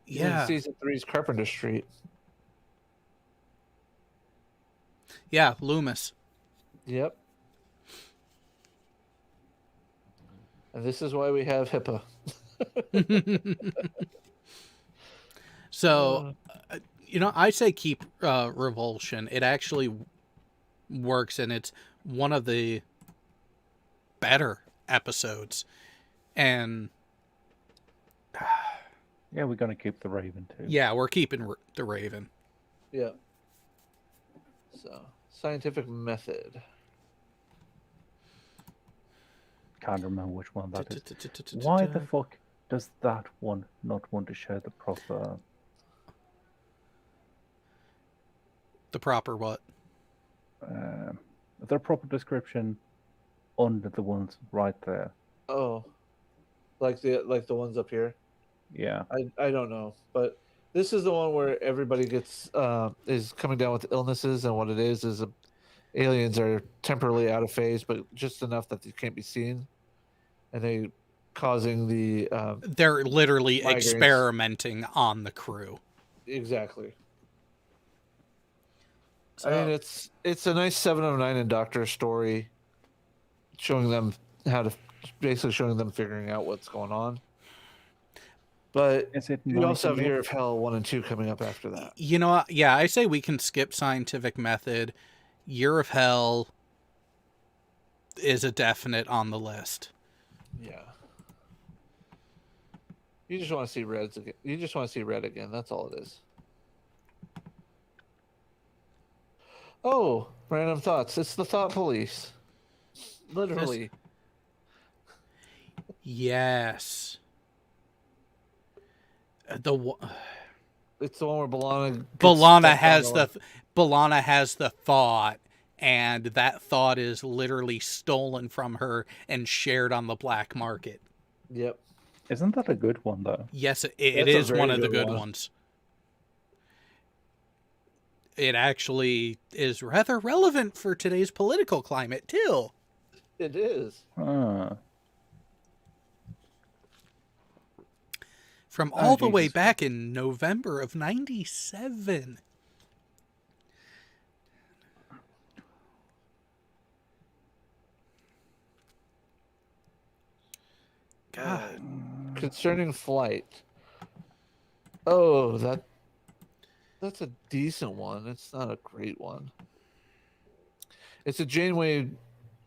He's in Yeah, season 3's Carpenter Street. yeah, Loomis. Yep. And this is why we have HIPAA. So, I say keep Revulsion. It actually works, and it's one of the better episodes. And Yeah, we're gonna keep the Raven too. yeah, we're keeping the Raven. Yeah. So, scientific method. Can't remember which one that is. Why the fuck does that one not want to share the proper what? the proper description under the ones right there? Oh, like the ones up here. Yeah. I don't know, but this is the one where everybody gets is coming down with illnesses, and what it is aliens are temporarily out of phase, but just enough that they can't be seen, and they causing the they're literally migraines. experimenting on the crew. Exactly. So, I mean, it's a nice 7 out of 9 in Doctor story, showing them basically showing them figuring out what's going on. But Is it you also have nice Year enough? of Hell 1 and 2 coming up after that. you know what? Yeah, I say we can skip scientific method. Year of Hell is a definite on the list. Yeah. You just want to see Reds again. You just want to see Red again. That's all it is. Oh, random thoughts. It's the Thought Police. Literally. Yes. It's the one where B'Elanna has the thought, and that thought is literally stolen from her and shared on the black market. Yep. Isn't that a good one though? Yes, it That's a is very one of the good good one. ones. It actually is rather relevant for today's political climate, too. It is. From all the way Jesus. back in November of 97. God. Concerning Flight. Oh, that's a decent one. It's not a great one. It's a Janeway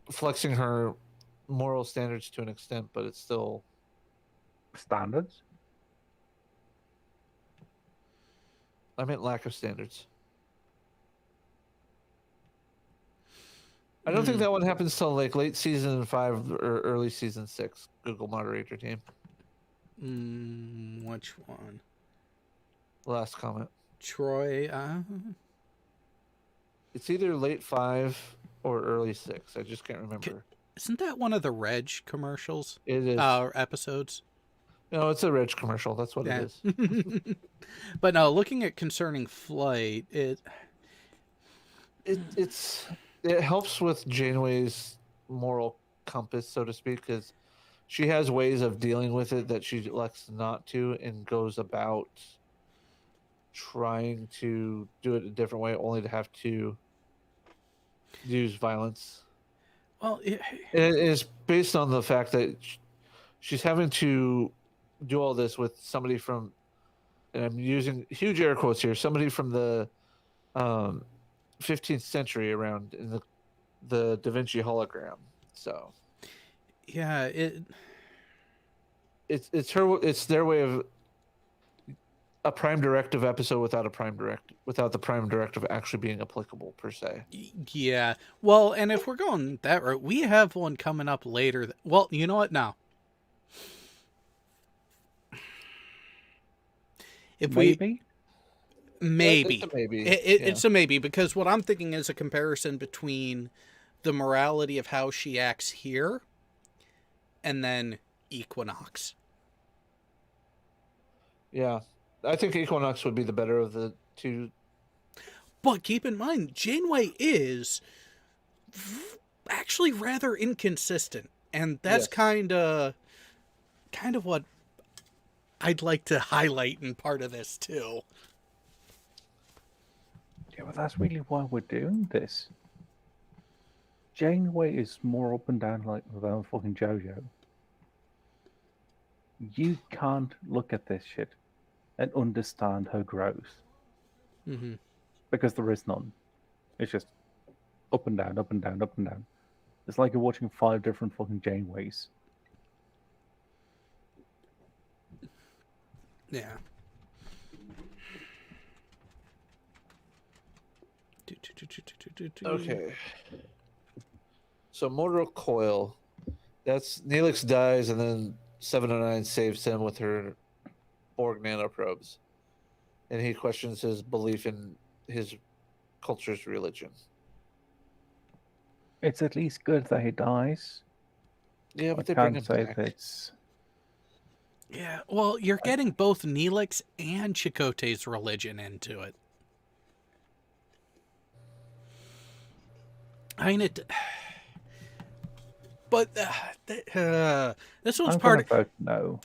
flexing her moral standards to an extent, but it's still Standards? I meant lack of standards. I don't think that one happens till like late season 5 or early season 6. Google moderator team. Which one? Last comment. Troy. It's either late 5 or early 6. I just can't remember. Isn't that one of the Reg commercials? It is. Episodes? No, it's a Reg commercial. That's what it is. But no, looking at Concerning Flight, it helps with Janeway's moral compass, so to speak, because she has ways of dealing with it that she elects not to and goes about trying to do it a different way, only to have to use violence. Well, it is based on the fact that she's having to do all this with somebody from, and I'm using huge air quotes here, somebody from the 15th century around in the Da Vinci hologram. So yeah, it's their way of a Prime Directive episode without the Prime Directive actually being applicable per se. Yeah. Well, and if we're going that route, we have one coming up later. Well, you know what? Now, if Maybe? maybe It's a maybe. It's a maybe, because what I'm thinking is a comparison between the morality of how she acts here and then Equinox. Yeah. I think Equinox would be the better of the two. But keep in mind, Janeway is actually rather inconsistent, and that's kind of what I'd like to highlight in part of this too. Yeah, but that's really why we're doing this. Janeway is more up and down like without fucking JoJo. You can't look at this shit and understand her growth. Mm-hmm. Because there is none. It's just up and down, up and down, up and down. It's like you're watching 5 different fucking Janeways. Yeah. Okay. So Mortal Coil. That's Neelix dies, and then 709 saves him with her Borg nanoprobes. And he questions his belief in his culture's religion. It's at least good that he dies. Yeah, I but they bring him can't say back. that's... Yeah, well, you're getting both Neelix and Chakotay's religion into it. I mean, it... But this one's I'm part gonna vote no.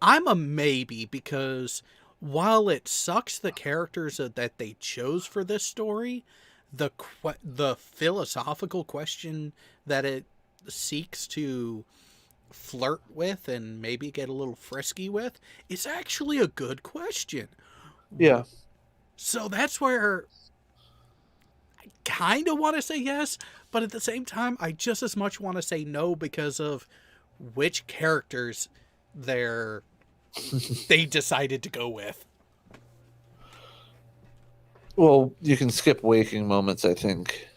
I'm a maybe, because while it sucks the characters that they chose for this story, the philosophical question that it seeks to flirt with and maybe get a little frisky with is actually a good question. Yeah. So that's where I kind of want to say yes, but at the same time, I just as much want to say no because of which characters they decided to go with. Well, you can skip waking moments, I think.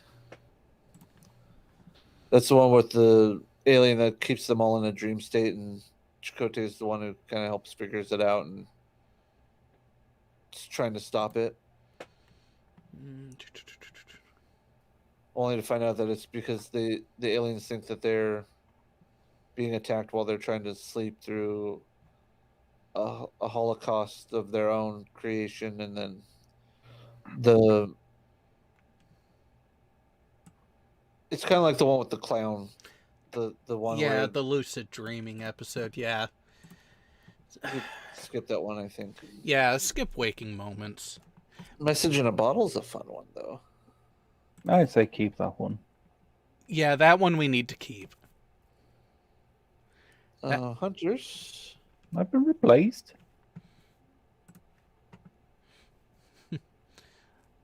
That's the one with the alien that keeps them all in a dream state, and Chakotay is the one who kind of helps figures it out and is trying to stop it. Only to find out that it's because the aliens think that they're being attacked while they're trying to sleep through a holocaust of their own creation, and then it's kind of like the one with the clown, the one Yeah, where the lucid dreaming episode. Yeah, skip that one, I think. yeah, skip waking moments. Message in a Bottle is a fun one, though. I'd say keep that one. Yeah, that one we need to keep. Hunters. I've been replaced.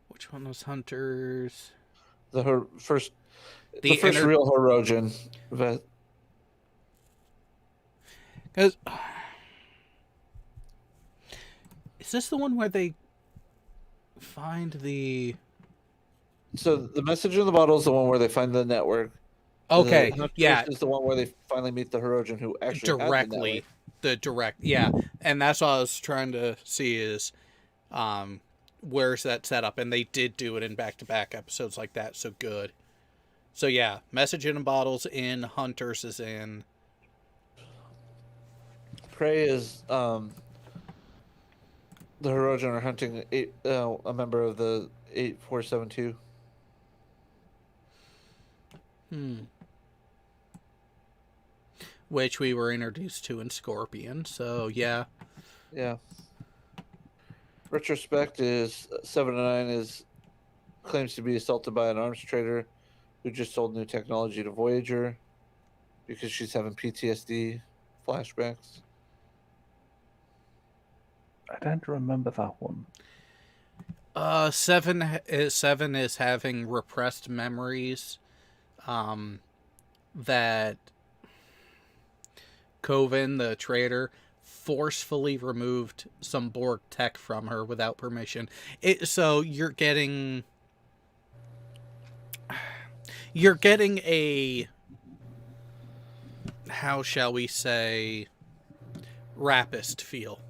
Which one was Hunters? The first The first inner- real Herosian. Because is this the one where they find the? So the Message in the Bottle is the one where they find the network. Okay, The Hunters yeah, is the one where they finally meet the Herosian who actually directly. The direct, yeah, and that's what I was trying to see is, where's that set up? And they did do it in back-to-back episodes like that, so good. So yeah, Message in Bottles in, Hunters is in. Prey is the Herosian are hunting a member of the 8472. Which we were introduced to in Scorpion, so yeah. Yeah. Retrospect is 709 claims to be assaulted by an arms trader who just sold new technology to Voyager because she's having PTSD flashbacks. I don't remember that one. Seven is having repressed memories, that Coven, the trader, forcefully removed some Borg tech from her without permission. So you're getting a, how shall we say, rapist feel.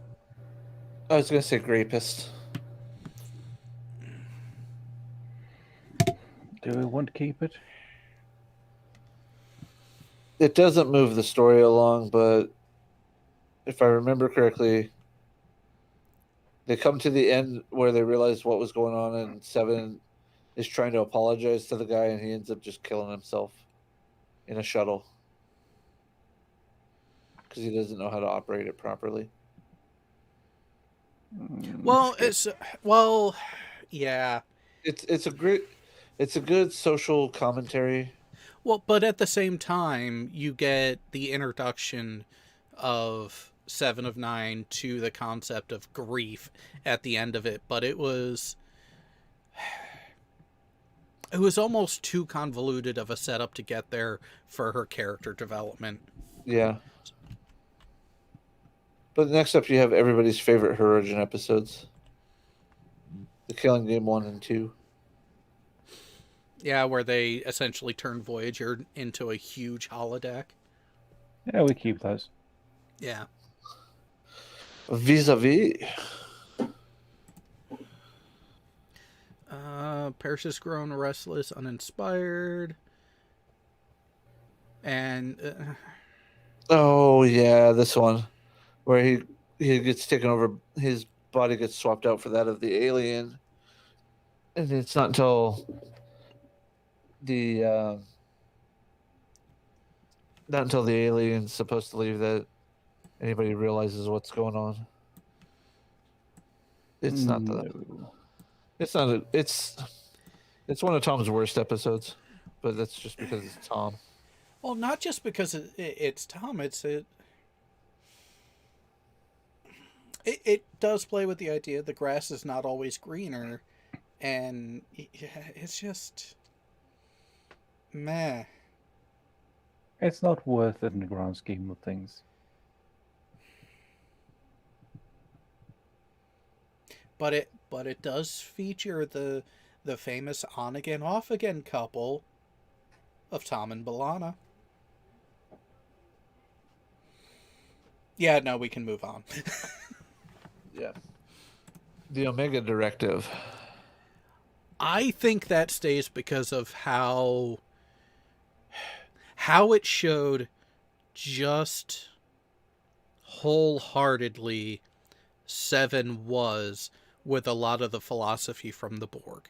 I was going to say grapist. Do we want to keep it? It doesn't move the story along, but if I remember correctly, they come to the end where they realize what was going on, and Seven is trying to apologize to the guy, and he ends up just killing himself in a shuttle because he doesn't know how to operate it properly. Well, yeah. It's a good social commentary. Well, but at the same time, you get the introduction of 7 of 9 to the concept of grief at the end of it. But it was It was almost too convoluted of a setup to get there for her character development. Yeah. But next up, you have everybody's favorite Her Origin episodes: The Killing Game 1 and 2. Yeah, where they essentially turn Voyager into a huge holodeck. Yeah, we keep those. Yeah. Vis-a-vis. Paris has grown restless, uninspired. And Oh, yeah, this one. Where he gets taken over, his body gets swapped out for that of the alien. And it's not until the alien's supposed to leave that anybody realizes what's going on. It's not the. No. It's not. It's one of Tom's worst episodes, but that's just because it's Tom. well, not just because it's Tom. It does play with the idea the grass is not always greener, and it's just meh. It's not worth it in the grand scheme of things. But it does feature the famous on again off again couple of Tom and B'Elanna. Yeah, no, we can move on. Yeah. The Omega Directive. I think that stays because of how it showed just wholeheartedly Seven was with a lot of the philosophy from the Borg,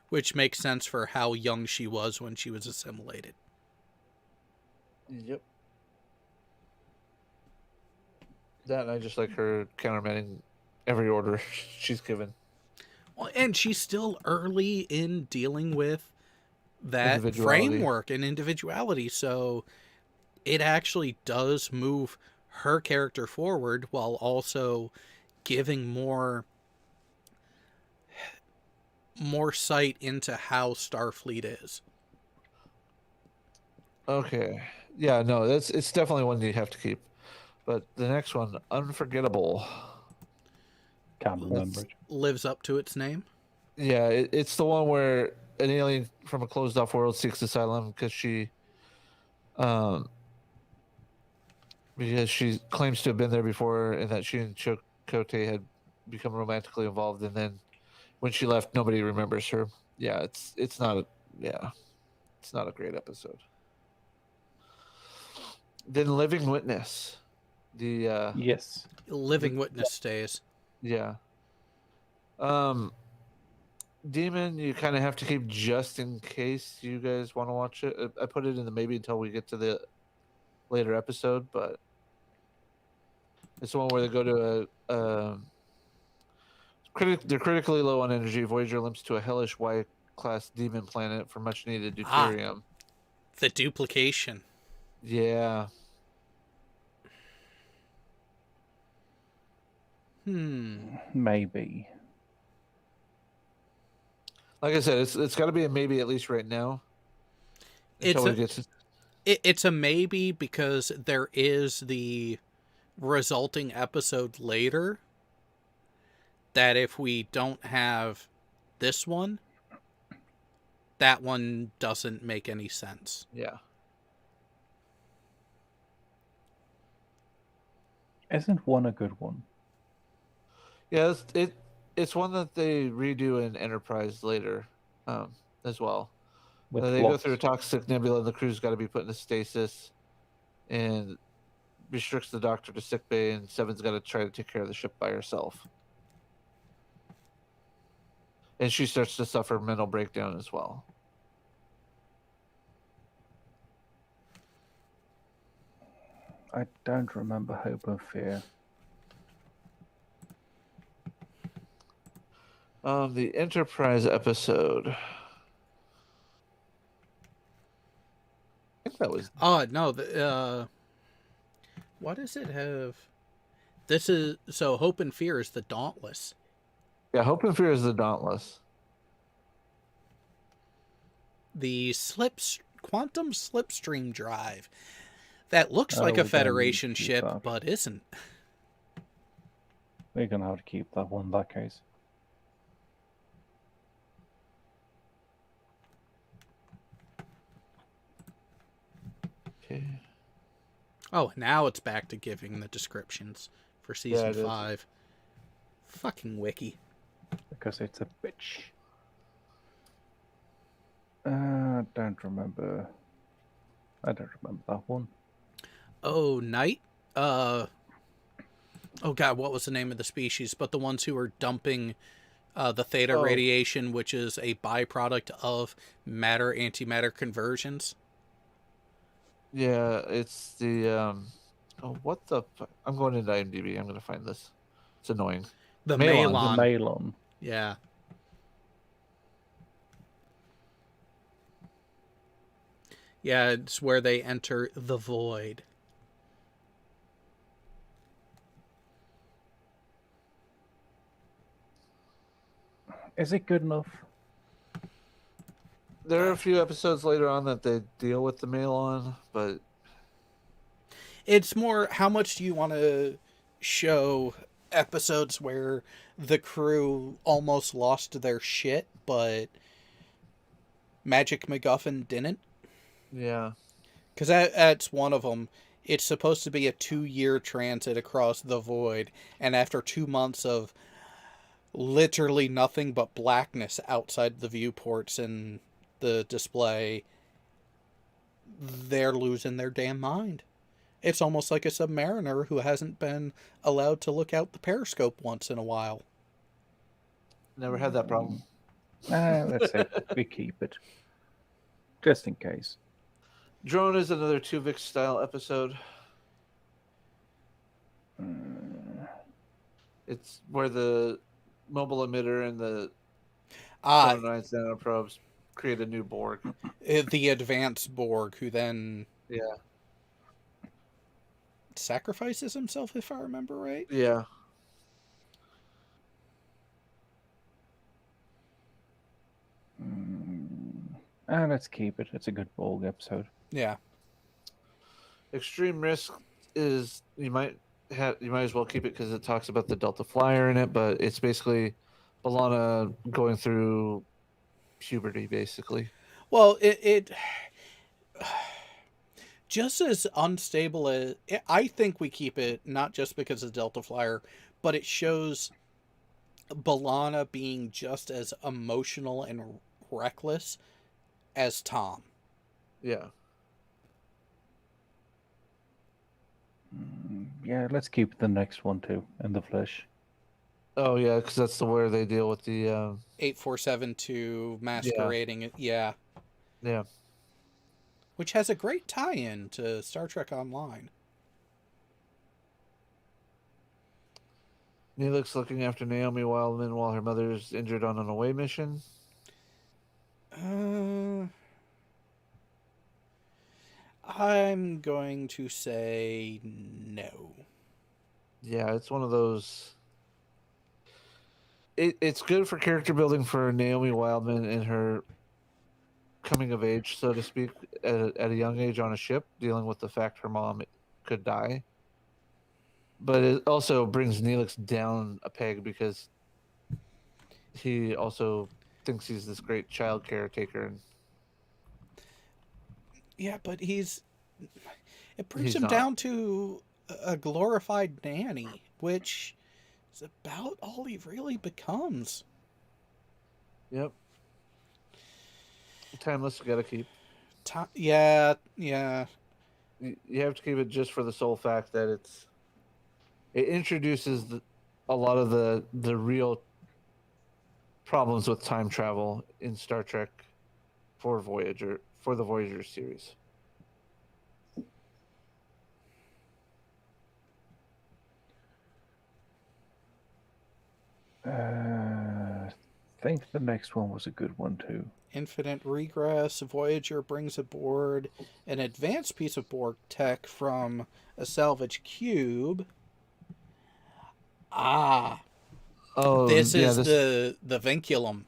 which makes sense for how young she was when she was assimilated. Yep. That, and I just like her countermanding every order she's given. Well, and she's still early in dealing with that Individuality. framework and individuality, so it actually does move her character forward while also giving more sight into how Starfleet is. Okay. Yeah, no, it's definitely one you have to keep. But the next one, Unforgettable. Can't remember it. Lives up to its name. Yeah, it's the one where an alien from a closed off world seeks asylum because she claims to have been there before, and that she and Chakotay had become romantically involved, and then when she left, nobody remembers her. Yeah, it's not a great episode. Then Living Witness, the Yes. Living Witness stays. yeah, Demon, you kind of have to keep just in case you guys want to watch it. I put it in the maybe until we get to the later episode, but it's the one where they go to they're critically low on energy. Voyager limps to a hellish Y-class demon planet for much needed deuterium. The duplication. Yeah. Maybe. Like I said, it's got to be a maybe at least right now. It's a maybe because there is the resulting episode later that if we don't have this one, that one doesn't make any sense. Yeah. Isn't one a good one? Yeah, it's one that they redo in Enterprise later, as well. With They go lots. through a toxic nebula, and the crew's got to be put into stasis, and restricts the Doctor to sickbay, and Seven's got to try to take care of the ship by herself. And she starts to suffer mental breakdown as well. I don't remember Hope and Fear. The Enterprise episode. I think that was. Oh no! What does it have? This is so. Hope and Fear is the Dauntless. Yeah, Hope and Fear is the Dauntless. the quantum slipstream drive. That looks like Oh, a then Federation keep ship, that. but isn't. We're gonna have to keep that one in that case. Okay. Oh, now it's back to giving the descriptions for season it is. 5. Fucking wiki. Because it's a bitch. Don't remember. I don't remember that one. Oh, night? Oh god, what was the name of the species? But the ones who are dumping the theta radiation, which is a byproduct of matter-antimatter conversions. Yeah, it's the oh, what the I'm going into IMDb. I'm going to find this. It's annoying. The Malon. The Malon. Malon. Yeah. Yeah, it's where they enter the void. Is it good enough? There are a few episodes later on that they deal with the Malon, but It's more, how much do you want to show episodes where the crew almost lost their shit, but Magic MacGuffin didn't? yeah. Because that's one of them. It's supposed to be a 2-year transit across the void, and after 2 months of literally nothing but blackness outside the viewports and the display, they're losing their damn mind. It's almost like a submariner who hasn't been allowed to look out the periscope once in a while. Never had that problem. Let's say we keep it. Just in case. Drone is another Tuvix style episode. It's where the mobile emitter and the 79 nanoprobes create a new Borg. The advanced Borg, who then Yeah. sacrifices himself, if I remember right. Yeah. Let's keep it. It's a good Borg episode. Yeah. Extreme Risk is you might as well keep it because it talks about the Delta Flyer in it, but it's basically B'Elanna going through puberty, basically. Well, it just as unstable as I think we keep it, not just because of Delta Flyer, but it shows B'Elanna being just as emotional and reckless as Tom. Yeah. Yeah, let's keep the next one too, in the flesh. Oh yeah, because that's the where they deal with the 8472 masquerading. Yeah. Which has a great tie-in to Star Trek Online. Neelix looking after Naomi Wildman while her mother's injured on an away mission. I'm going to say no. Yeah, it's one of those. It's good for character building for Naomi Wildman and her coming of age, so to speak, at a young age on a ship, dealing with the fact her mom could die. But it also brings Neelix down a peg because he also thinks he's this great child caretaker. And yeah, but it brings He's him not. down to a glorified nanny, which is about all he really becomes. Yep. Timeless, you gotta keep. Yeah. You have to keep it just for the sole fact that it introduces a lot of the real problems with time travel in Star Trek for the Voyager series. I think the next one was a good one too. Infinite Regress. Voyager brings aboard an advanced piece of Borg tech from a salvage cube. Oh, This is the vinculum.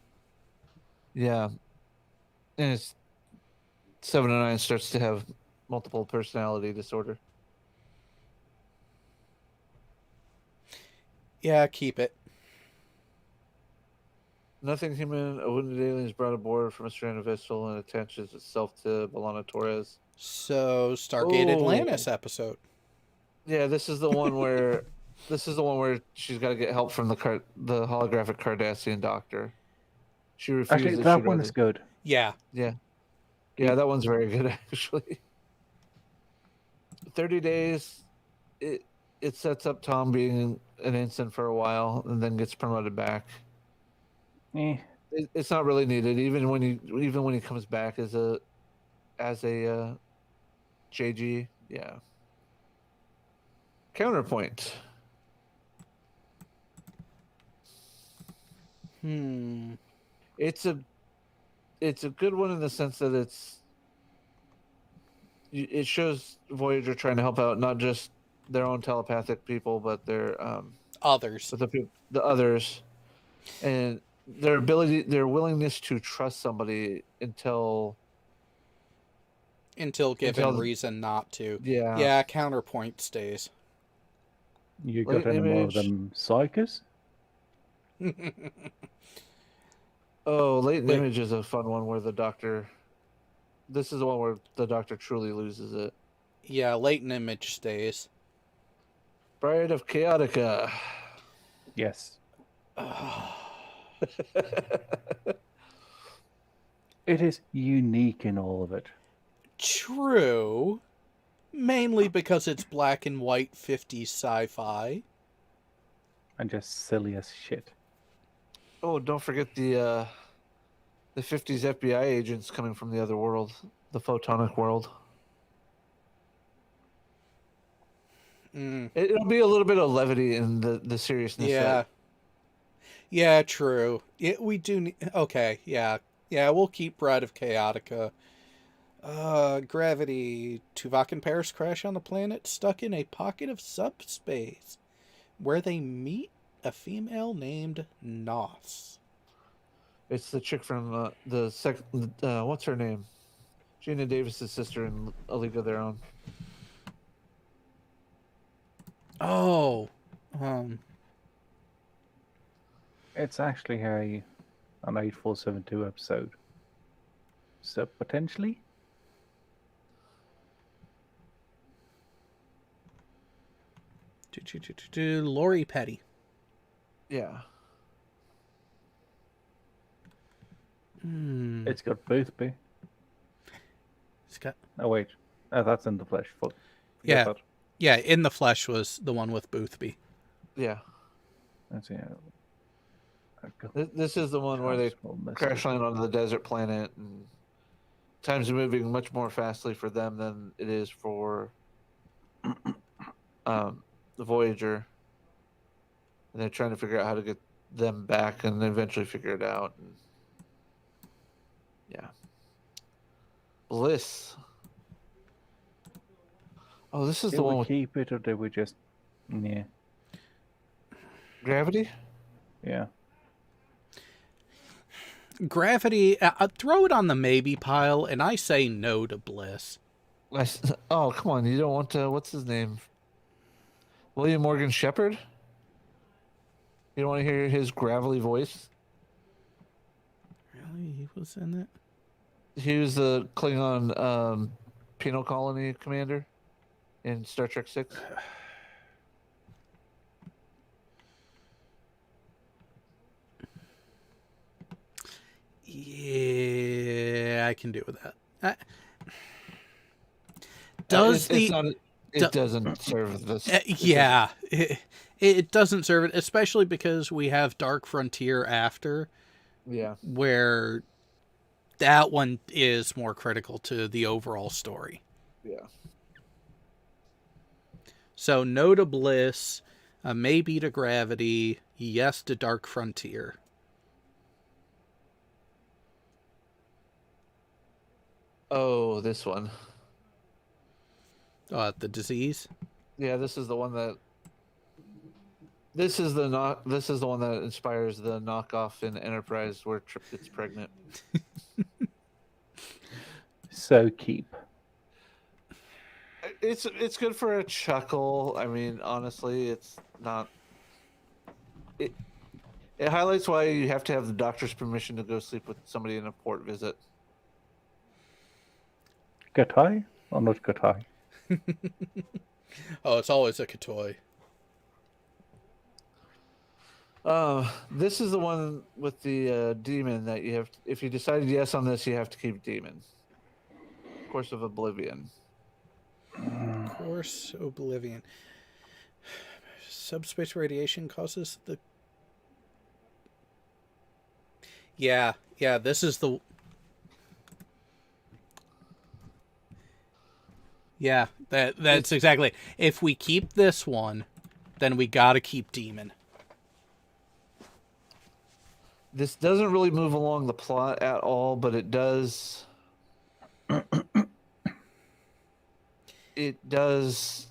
Yeah, and it's 7 and 9 starts to have multiple personality disorder. Yeah, keep it. Nothing human, a wounded alien is brought aboard from a stranded vessel and attaches itself to Belana Torres. So, Stargate Oh. Atlantis episode. Yeah, this is the one where she's got to get help from the holographic Cardassian doctor. She refuses. Actually, that one is good. Yeah. Yeah, that one's very good actually. 30 days. It sets up Tom being an ensign for a while and then gets promoted back. It's not really needed, even when he comes back as a JG. Yeah. Counterpoint. It's a good one in the sense that it shows Voyager trying to help out not just their own telepathic people, but their others, but the others, and their willingness to trust somebody until given reason not to. Yeah. Yeah. Counterpoint stays. You got any more of them psychers? Oh, Latent Image is a fun one where the Doctor. This is the one where the Doctor truly loses it. Yeah, Latent Image stays. Bride of Chaotica. Yes. It is unique in all of it. True. Mainly because it's black and white 50s sci-fi. And just silly as shit. Oh, don't forget the 50s FBI agents coming from the other world, the photonic world. It'll be a little bit of levity in the seriousness. Yeah. Yeah, true. We do need... Okay, yeah. Yeah, we'll keep Bride of Chaotica. Gravity. Tuvok and Paris crash on the planet stuck in a pocket of subspace where they meet a female named Nos. It's the chick from what's her name? Gina Davis's sister in A League of Their Own. Oh. It's actually an 8472 episode. So potentially? Lori Petty. Yeah. It's got Boothby. It's got... Oh, wait. Oh, that's in the flesh. Fuck. Yeah. That. Yeah, In the Flesh was the one with Boothby. Yeah. Let's see. This is the one where they crash land on the desert planet, and time's moving much more fastly for them than it is for the Voyager. And they're trying to figure out how to get them back and eventually figure it out. And yeah. Bliss. Oh, this is Did the we one with keep it, or did we just... Yeah. Gravity? Yeah. Gravity, throw it on the maybe pile, and I say no to Bliss. Oh, come on. You don't want to... What's his name? William Morgan Shepherd? You don't want to hear his gravelly voice? Really? He was in it? He was the Klingon penal colony commander in Star Trek 6. Yeah, I can do with that. It doesn't serve this. Yeah, it doesn't serve it, especially because we have Dark Frontier after. Yeah. Where that one is more critical to the overall story. Yeah. So no to Bliss, maybe to Gravity, yes to Dark Frontier. Oh, this one. The disease. Yeah, this is the one that. This is the one that inspires the knockoff in Enterprise where Trip gets pregnant. So keep. It's good for a chuckle. I mean, honestly, it's not. It it highlights why you have to have the doctor's permission to go sleep with somebody in a port visit. Get high or not get high? Oh, it's always a Katoy. This is the one with the demon that you have. If you decided yes on this, you have to keep demon. Course of Oblivion. Course Oblivion. Subspace radiation causes the. Yeah, this is the. Yeah, that's exactly. If we keep this one, then we gotta keep Demon. This doesn't really move along the plot at all, but it does. It does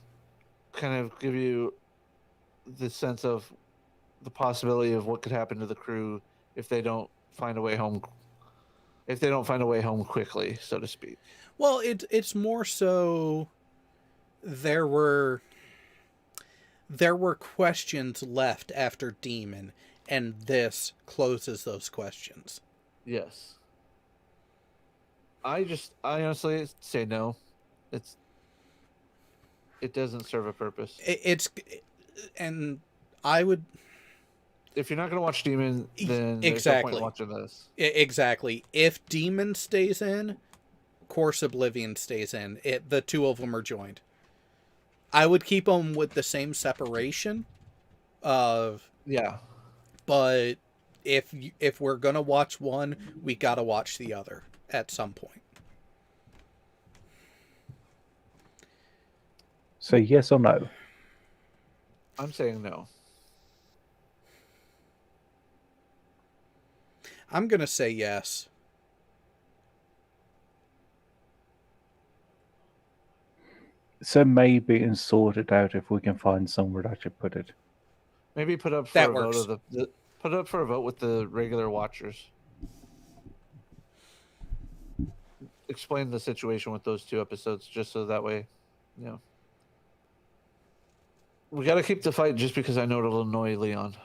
kind of give you the sense of the possibility of what could happen to the crew if they don't find a way home. If they don't find a way home quickly, so to speak. Well, it's more so there were questions left after Demon, and this closes those questions. Yes. I honestly say no. It doesn't serve a purpose. And I would. If you're not going to watch Demon, then Exactly. there's no point in watching this. Exactly. If Demon stays in, Course Oblivion stays in. The two of them are joined. I would keep them with the same separation. Yeah. But if we're gonna watch one, we gotta watch the other at some point. So yes or no? I'm saying no. I'm gonna say yes. So maybe and sort it out if we can find somewhere to actually put it. Maybe put up for That a works. vote of put up for a vote with the regular watchers. Explain the situation with those two episodes, just so that way, you know. We got to keep the fight, just because I know it'll annoy Leon.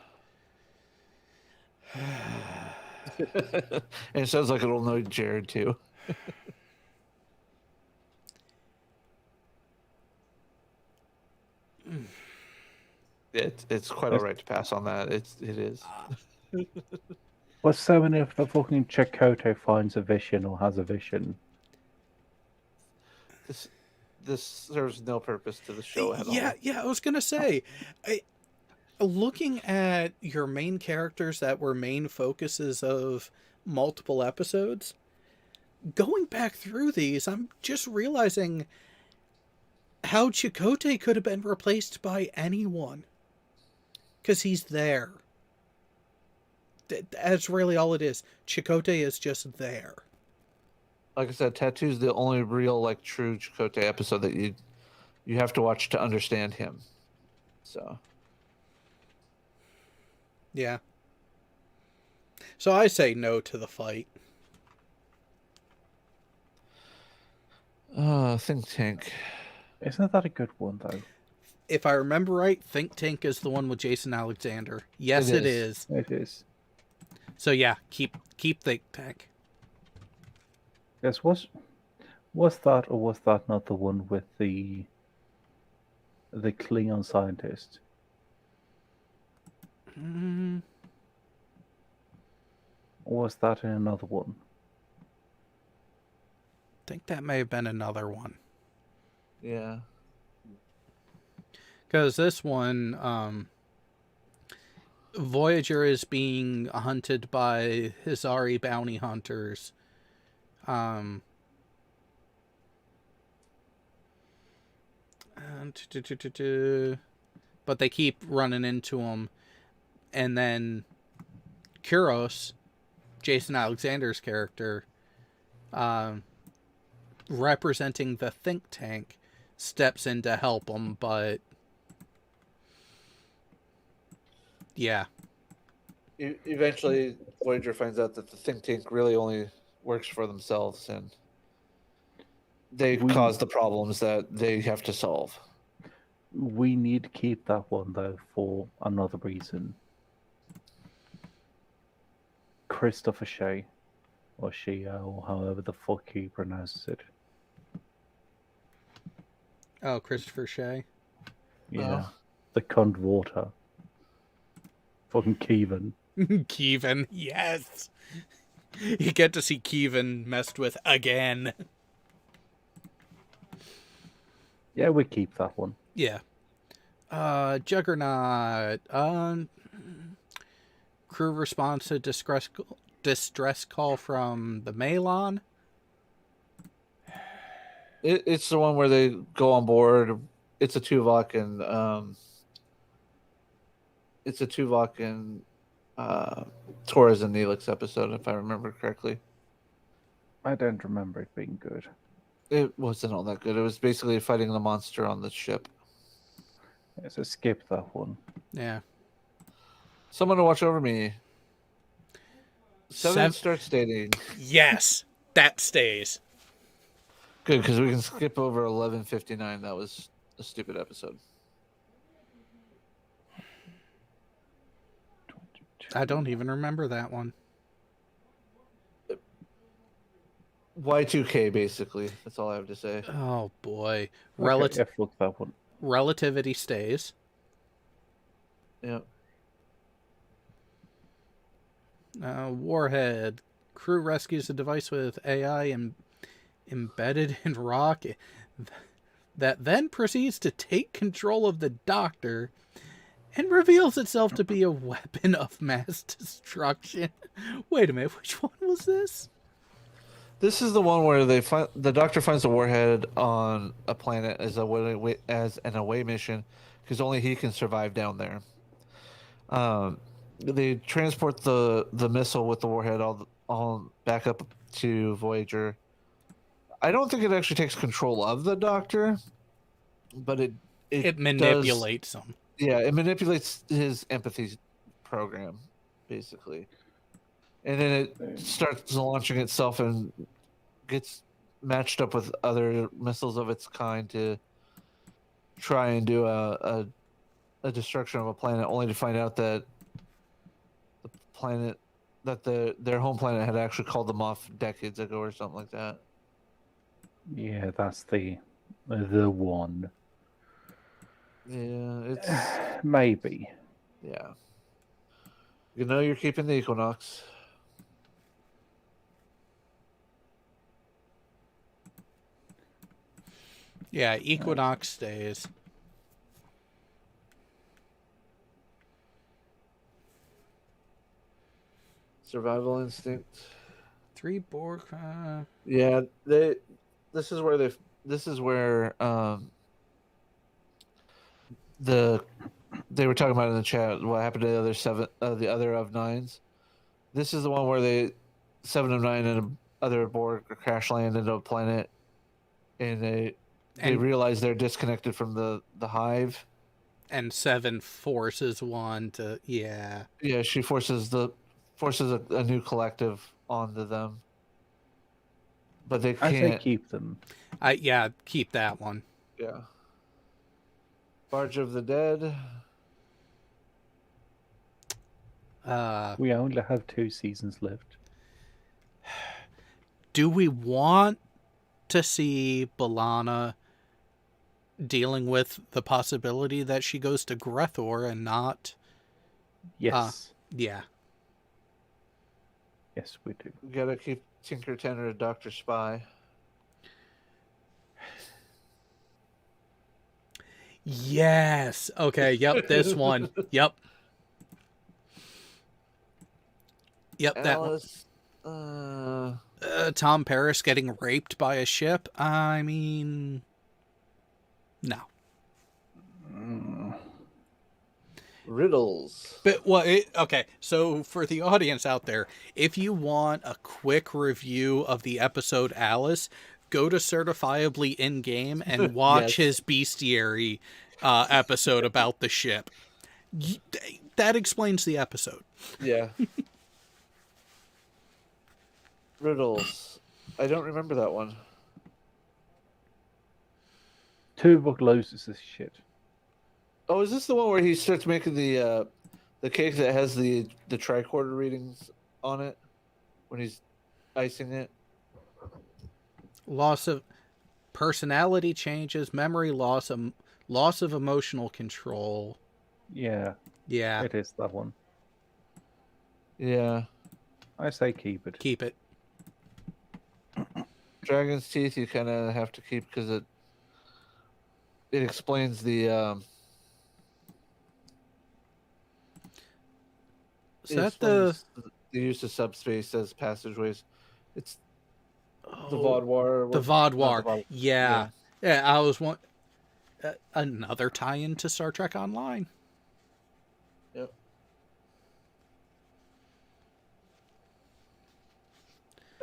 And it sounds like it'll annoy Jared too. It's quite alright to pass on that. It is. Well, so many if the fucking Chakotay finds a vision or has a vision. This serves no purpose to the show at all. Yeah, I was gonna say, looking at your main characters that were main focuses of multiple episodes, going back through these, I'm just realizing how Chakotay could have been replaced by anyone. Because he's there. That's really all it is. Chakotay is just there. Like I said, Tattoo's the only real, like, true Chakotay episode that you have to watch to understand him. So. Yeah. So I say no to the fight. Think Tank. Isn't that a good one though? If I remember right, Think Tank is the one with Jason Alexander. Yes, it is. It is. So yeah, keep Think Tank. Yes, was that or was that not the one with the Klingon scientist? Mm, Or was that in another one? I think that may have been another one. Yeah. Because this one, Voyager is being hunted by Hizari bounty hunters. But they keep running into them. And then Kuros, Jason Alexander's character, representing the think tank, steps in to help them, but yeah. Eventually, Voyager finds out that the think tank really only works for themselves, and they cause the problems that they have to solve. We need to keep that one though for another reason. Christopher Shea, or Shea, or however the fuck he pronounces it. Oh, Christopher Shea. Yeah, the cunt water. Fucking Kevin. Kevin, yes. You get to see Kevin messed with again. Yeah, we keep that one. Yeah. Juggernaut. Crew responds to distress call from the Malon. It's the one where they go on board. It's a Tuvok and Torres and Neelix episode, if I remember correctly. I don't remember it being good. It wasn't all that good. It was basically fighting the monster on the ship. Yeah, so skip that one. Yeah. Someone to watch over me. Seven starts dating. Yes, that stays. Good, because we can skip over 11:59. That was a stupid episode. I don't even remember that one. Y2K, basically. That's all I have to say. Oh boy. Okay, F look that one. Relativity stays. Yep. Warhead. Crew rescues a device with AI embedded in rock that then proceeds to take control of the Doctor and reveals itself to be a weapon of mass destruction. Wait a minute, which one was this? This is the one where the Doctor finds the warhead on a planet as an away mission, because only he can survive down there. They transport the missile with the warhead all back up to Voyager. I don't think it actually takes control of the Doctor, but it manipulates him. Yeah, it manipulates his empathy program, basically. And then it starts launching itself and gets matched up with other missiles of its kind to try and do a destruction of a planet, only to find out that their home planet had actually called them off decades ago or something like that. Yeah, that's the one. Yeah, it's maybe. Yeah. You know you're keeping the Equinox. Yeah, Equinox stays. Survival instinct. 3 Borg. Yeah, this is where they were talking about in the chat what happened to the other of nines. This is the one where they 7 of 9 and other Borg crash land into a planet, and they realize they're disconnected from the hive. And 7 forces one to Yeah, she forces a new collective onto them, but they can't. I say keep them. Keep that one. Yeah. Barge of the Dead. We only have 2 seasons left. Do we want to see B'Elanna dealing with the possibility that she goes to Grethor and not? Yes. Yeah. Yes, we do. We gotta keep Tinker Tenor a Dr. Spy. Yes. Okay. Yep. This one. Yep. Yep. Alice, that one. Tom Paris getting raped by a ship. I mean, no. Riddles. But okay. So for the audience out there, if you want a quick review of the episode Alice, go to Certifiably In Game and watch his bestiary episode about the ship. That explains the episode. Yeah. Riddles. I don't remember that one. Tuberculosis is shit. Oh, is this the one where he starts making the cake that has the tricorder readings on it when he's icing it? Loss of personality changes, memory loss, loss of emotional control. Yeah, Yeah, it is that one. Yeah. I say keep it. keep it. Dragon's teeth you kind of have to keep because it explains the Is it that the explains the use of subspace as passageways. It's the oh, Vaudoir. the Not the Vaudoir? Vaudoir. Yeah, yeah. I was one. Another tie-in to Star Trek Online. Yep.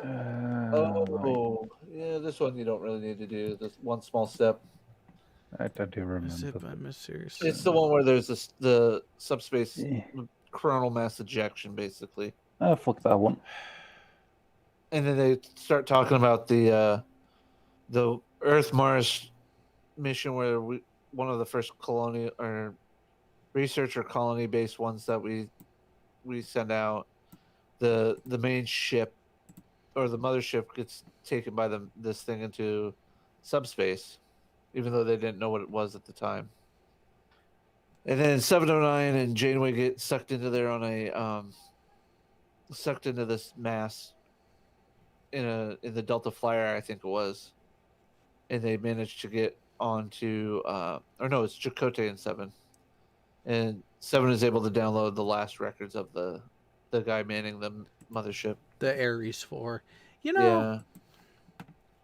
Oh, yeah. This one you don't really need to do. This one small step. I do Is it remember. by mysterious? It's the one where there's the subspace Yeah. coronal mass ejection, basically, Oh, fuck that one. and then they start talking about the Earth Mars mission where one of the first colonial or researcher colony based ones that we send out. The main ship or the mothership gets taken by this thing into subspace, even though they didn't know what it was at the time. And then 709 and Janeway get sucked into there on a sucked into this mass in the Delta Flyer, I think it was, and they managed to get onto or no, it's Chakotay and and Seven is able to download the last records of the guy manning the mothership. The Ares 4. You know, Yeah,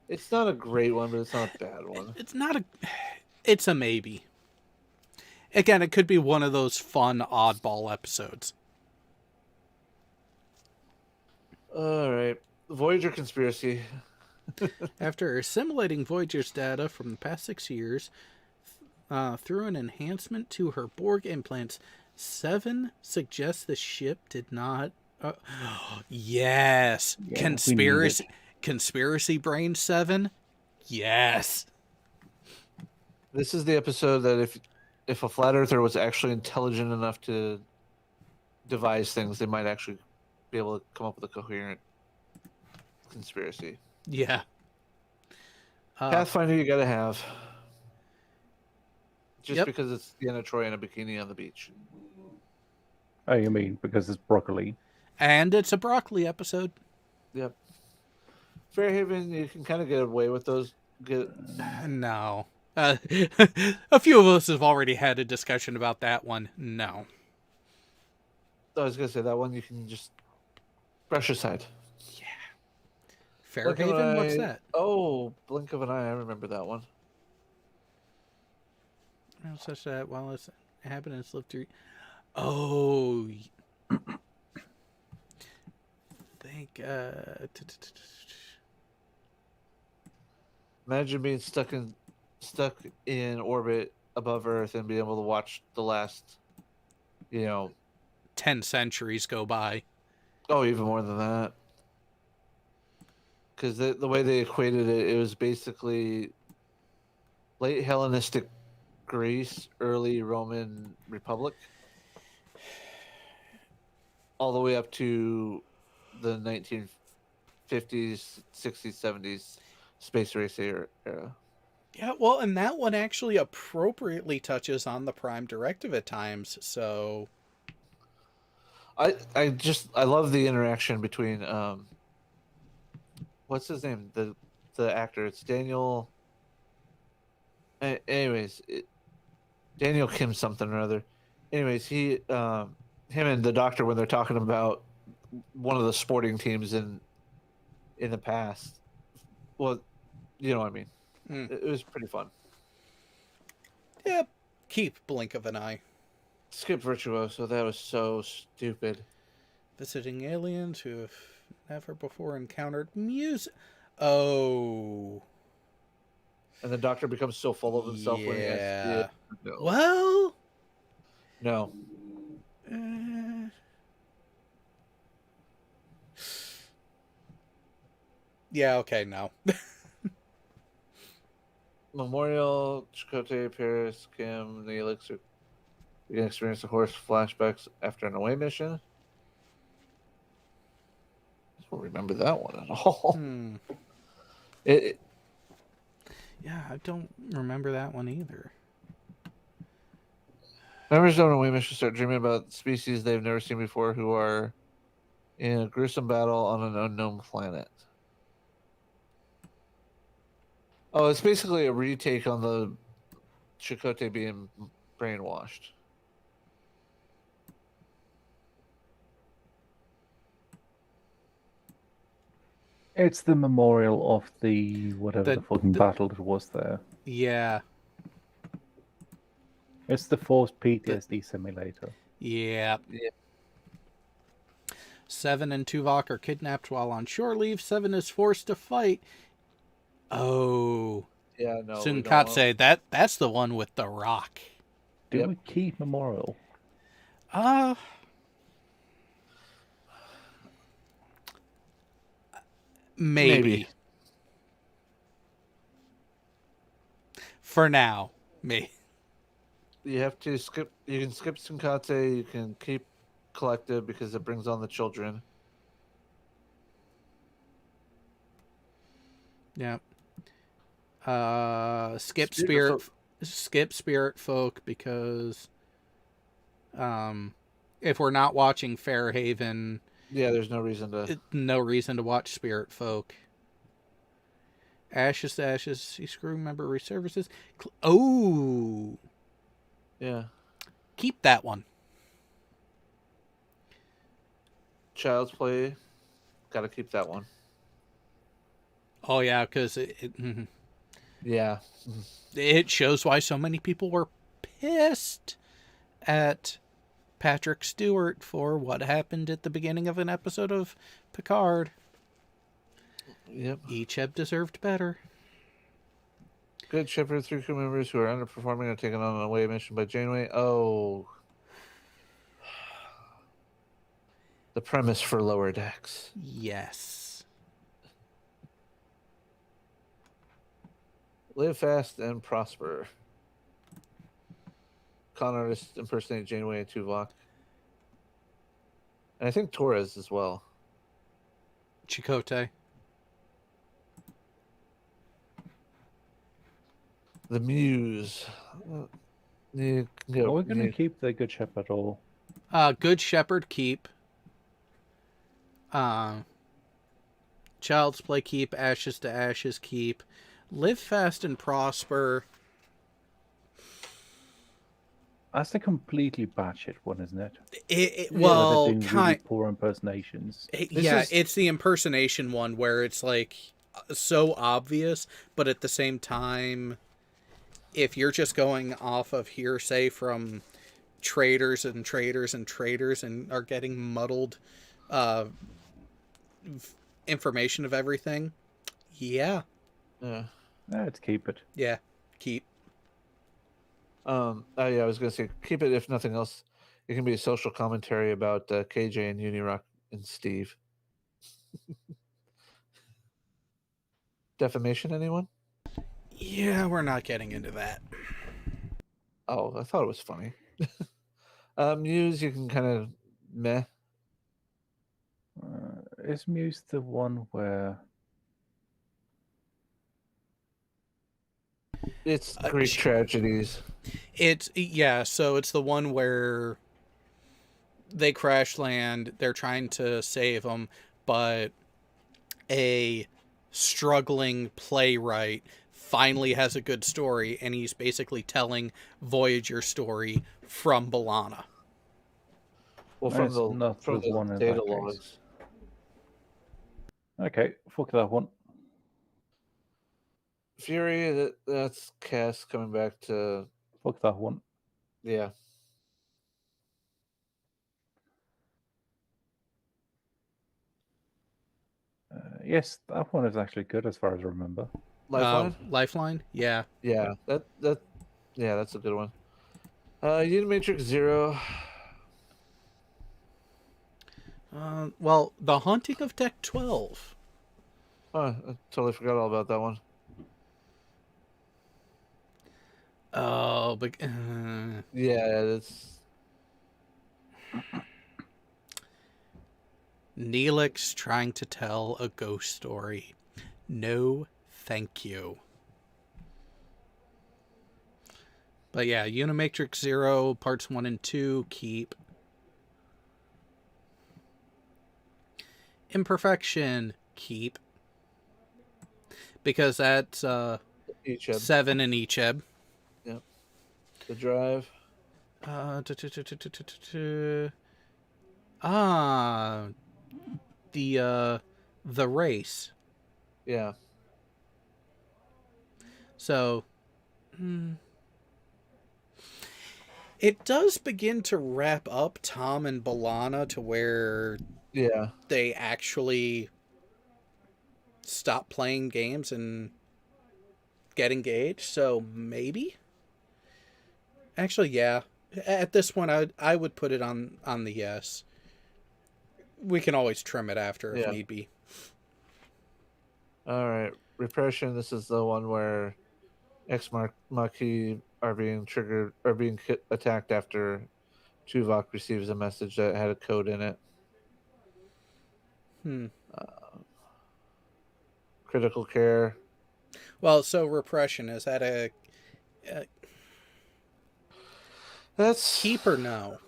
it's not a great one, but it's not a bad one. it's not a. It's a maybe. Again, it could be one of those fun oddball episodes. All right, Voyager conspiracy. After assimilating Voyager's data from the past 6 years through an enhancement to her Borg implants, Seven suggests the ship did not. Yes, Yeah, conspiracy brain 7. Yes. This is the episode that if a flat earther was actually intelligent enough to devise things, they might actually be able to come up with a coherent conspiracy. Yeah. Pathfinder, you gotta have. Just Yep. because it's Deanna Troy in a bikini on the beach. Oh, you mean because it's broccoli? And it's a broccoli episode. Yep. Fairhaven, you can kind of get away with those. No. A few of us have already had a discussion about that one. No. I was gonna say that one you can just brush aside. Blink of an Fairhaven? What's Eye- that? Oh, Blink of an Eye. I remember that one. Such that while its inhabitants live through. Oh. Think. Imagine being stuck in orbit above Earth and being able to watch the last, 10 centuries go by. oh, even more than that. Because the way they equated it, it was basically late Hellenistic Greece, early Roman Republic, all the way up to the 1950s, 60s, 70s space race era. Yeah, well, and that one actually appropriately touches on the Prime Directive at times, so... I love the interaction between what's his name, the actor, it's Daniel. Daniel Kim something or other. Anyways, he him and the doctor, when they're talking about one of the sporting teams in the past, well, you know what I mean. It was pretty fun. Yep. Keep Blink of an Eye. Skip Virtuoso, that was so stupid. Visiting aliens who have never before encountered music. Oh. And the doctor becomes so full of himself when he has Yeah. no. Well... No. Yeah, okay, no. Memorial, Chakotay, Paris, Kim, the Elixir. You can experience the horse flashbacks after an away mission. I don't remember that one at all. It Yeah, I don't remember that one either. Members of an away mission start dreaming about species they've never seen before who are in a gruesome battle on an unknown planet. Oh, it's basically a retake on the Chakotay being brainwashed. It's the memorial of the whatever the fucking the- battle that was there. Yeah. It's the forced PTSD simulator. Yeah. Yeah. 7 and Tuvok are kidnapped while on shore leave. 7 is forced to fight. Oh. Yeah, no. Sunkatse, that's the one with the rock. Do we keep memorial? Maybe. For now, me. You have to skip. You can skip Sunkatse. You can keep Collective because it brings on the children. Yeah. Skip Spirit skip Spirit Folk because if we're not watching Fairhaven, Yeah, there's no reason to. no reason to watch Spirit Folk. Ashes to Ashes, see crew member reservices. Oh, Yeah. keep that one. Child's Play. Got to keep that one. Oh yeah, because Yeah. it shows why so many people were pissed at Patrick Stewart for what happened at the beginning of an episode of Picard. Yep. Each have deserved better. Good Shepard, 3 crew members who are underperforming are taken on an away mission by Janeway. Oh. The premise for Lower Decks. Yes. Live fast and prosper. Con artist impersonate Janeway and Tuvok. And I think Torres as well. Chakotay. The Muse. Are we going to keep the Good Shepherd or? Good Shepherd keep. Child's Play keep. Ashes to Ashes keep. Live Fast and Prosper. That's the completely batshit one, isn't it? Well, They're doing really poor impersonations. It's the impersonation one where it's like so obvious, but at the same time, if you're just going off of hearsay from traders and traders and traders and are getting muddled information of everything, yeah. Let's keep it. Yeah, keep. Oh yeah, I was gonna say keep it. If nothing else, it can be a social commentary about KJ and Unirock and Steve. Defamation, anyone? Yeah, we're not getting into that. Oh, I thought it was funny. Muse, you can kind of meh. Is Muse the one where? It's Greek tragedies. So it's the one where they crash land, they're trying to save them, but a struggling playwright finally has a good story, and he's basically telling Voyager's story from B'Elanna. Well, That's from not the the one in data that case. logs. Okay, fuck that one. Fury, that's Cass coming back to. Fuck that one. Yeah. Yes, that one is actually good as far as I remember. Lifeline? Lifeline? Yeah. Yeah, that's a good one. Unimatrix Zero. Well, The Haunting of Deck 12. Oh, I totally forgot all about that one. Oh, but Yeah, that's Neelix trying to tell a ghost story. No, thank you. But yeah, Unimatrix Zero, parts 1 and 2, keep. Imperfection, keep. Because that's Icheb. 7 in Icheb. Yep. The drive. Ah, the race. Yeah. So, it does begin to wrap up Tom and B'Elanna to where Yeah. they actually stop playing games and get engaged. So maybe. Actually, yeah. At this point, I would put it on the yes. We can always trim it after if Yeah. need be. All right. Repression. This is the one where Maquis are being triggered or being attacked after Tuvok receives a message that had a code in it. Critical care. Well, so repression, is that a That's keep or no?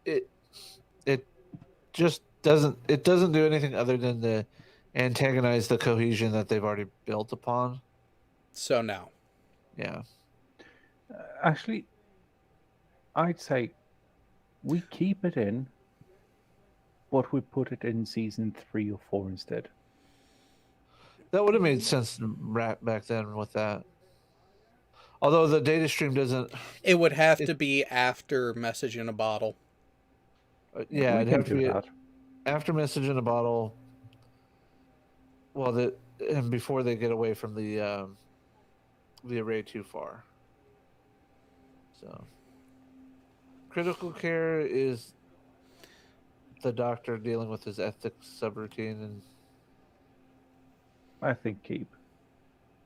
it. It just doesn't do anything other than to antagonize the cohesion that they've already built upon. So no. Yeah. Actually, I'd say we keep it in, but we put it in season 3 or 4 instead. That would have made sense back then with that. Although the data stream doesn't. It would have to be after Message in a Bottle. Yeah, we it'd can have to do be that. after Message in a Bottle. Well, and before they get away from the array too far. So, critical care is the doctor dealing with his ethics subroutine, and I think keep.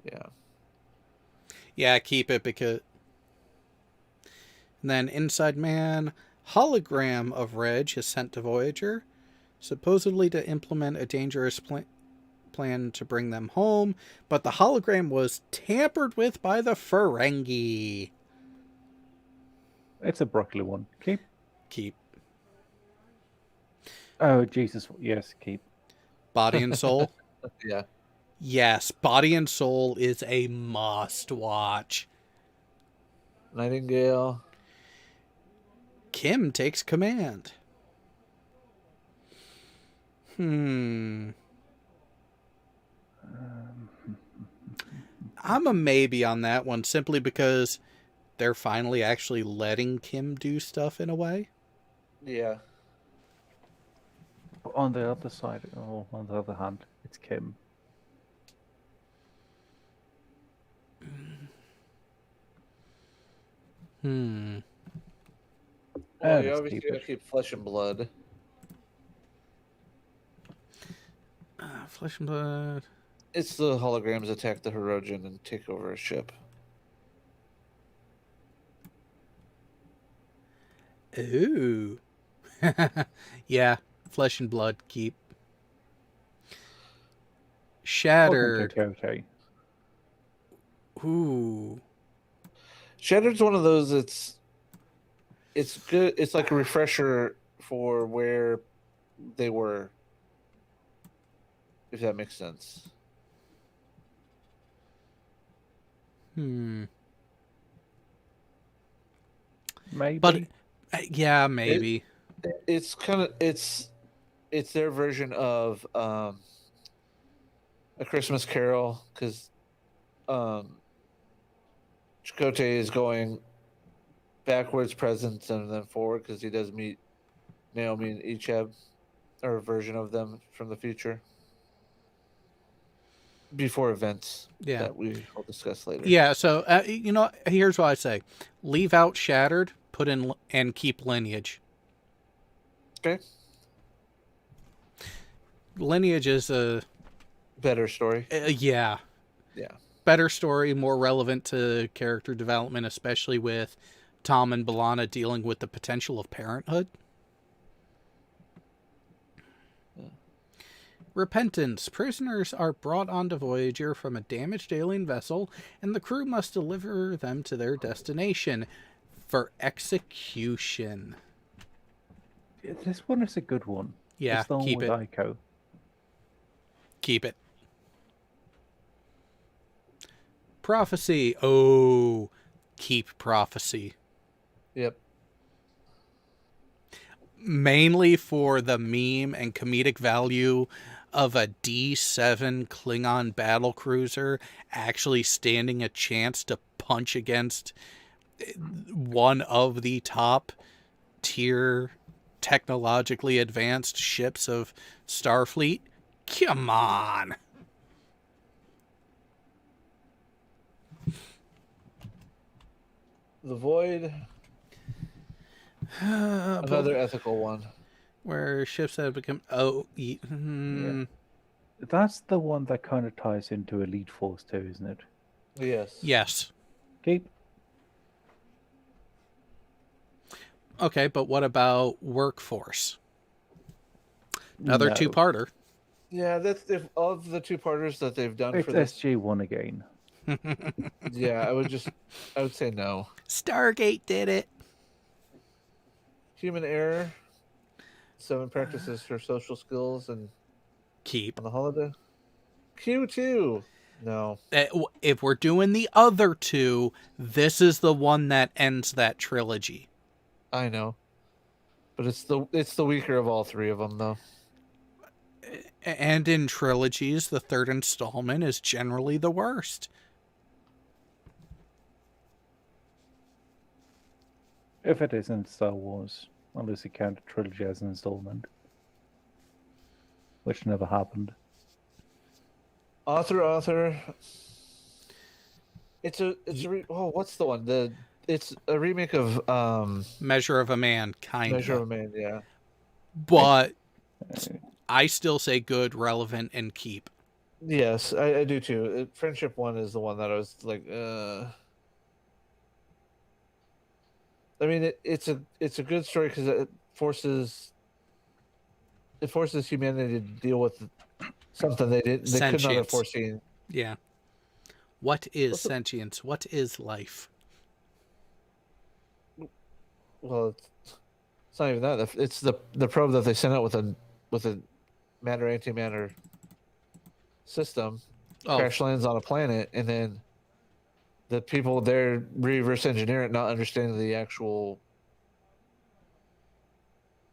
yeah. Yeah, keep it because. And then Inside Man, hologram of Reg is sent to Voyager, supposedly to implement a dangerous plan to bring them home, but the hologram was tampered with by the Ferengi. It's a broccoli one. Keep. Keep. Oh, Jesus. Yes, keep. Body and Soul. Yeah. Yes, Body and Soul is a must watch. Nightingale. Kim takes command. I'm a maybe on that one simply because they're finally actually letting Kim do stuff in a way. Yeah. But on the other side, on the other hand, it's Kim. Well, you let's obviously keep gotta it. keep Flesh and Blood. Flesh and Blood. It's the holograms attack the Hirogen and take over a ship. Ooh. Yeah, Flesh and Blood, keep. Shattered. Okay. Ooh. Shattered's one of those. It's good. It's like a refresher for where they were, if that makes sense. Maybe. But yeah, maybe. It's kind of it's their version of A Christmas Carol, because Chakotay is going backwards, present, and then forward, because he does meet Naomi and Icheb, or a version of them from the future, before events that we will discuss later. Yeah, so here's what I say: leave out Shattered, put in and keep Lineage. Okay. Lineage is a Better story. yeah. Yeah. better story, more relevant to character development, especially with Tom and B'Elanna dealing with the potential of parenthood. Repentance. Prisoners are brought onto Voyager from a damaged alien vessel, and the crew must deliver them to their destination for execution. This one is a good one. Yeah, It's the one keep with it. Aiko. Keep it. Prophecy. Oh, keep Prophecy. Yep. Mainly for the meme and comedic value of a D7 Klingon battlecruiser actually standing a chance to punch against one of the top tier technologically advanced ships of Starfleet. Come on. The Void. Another ethical one. Where ships have become... Yeah. That's the one that kind of ties into Elite Force too, isn't it? Yes. Yes. Keep. Okay, but what about Workforce? Another No. two-parter. Yeah, that's of the two-parters that they've done It's for this. SG1 again. Yeah, I would say no. Stargate did it. Human Error. 7 practices for social skills and Keep. on the holiday. Q2. No. If we're doing the other two, this is the one that ends that trilogy. I know. But it's the weaker of all 3 of them, though. And in trilogies, the third installment is generally the worst. If it isn't Star Wars, unless you count the trilogy as an installment. Which never happened. Author. What's the one? It's a remake of Measure of a Man, kind of. Measure of a Man, yeah. But I still say good, relevant, and keep. Yes, I do too. Friendship 1 is the one that I was like, I mean, it's a good story because it forces humanity to deal with something they could not have Sentience. foreseen. Yeah. What is sentience? What is life? Well, it's not even that. It's the probe that they sent out with a matter antimatter system. Crash lands on a planet, and then the people there reverse engineer it, not understanding the actual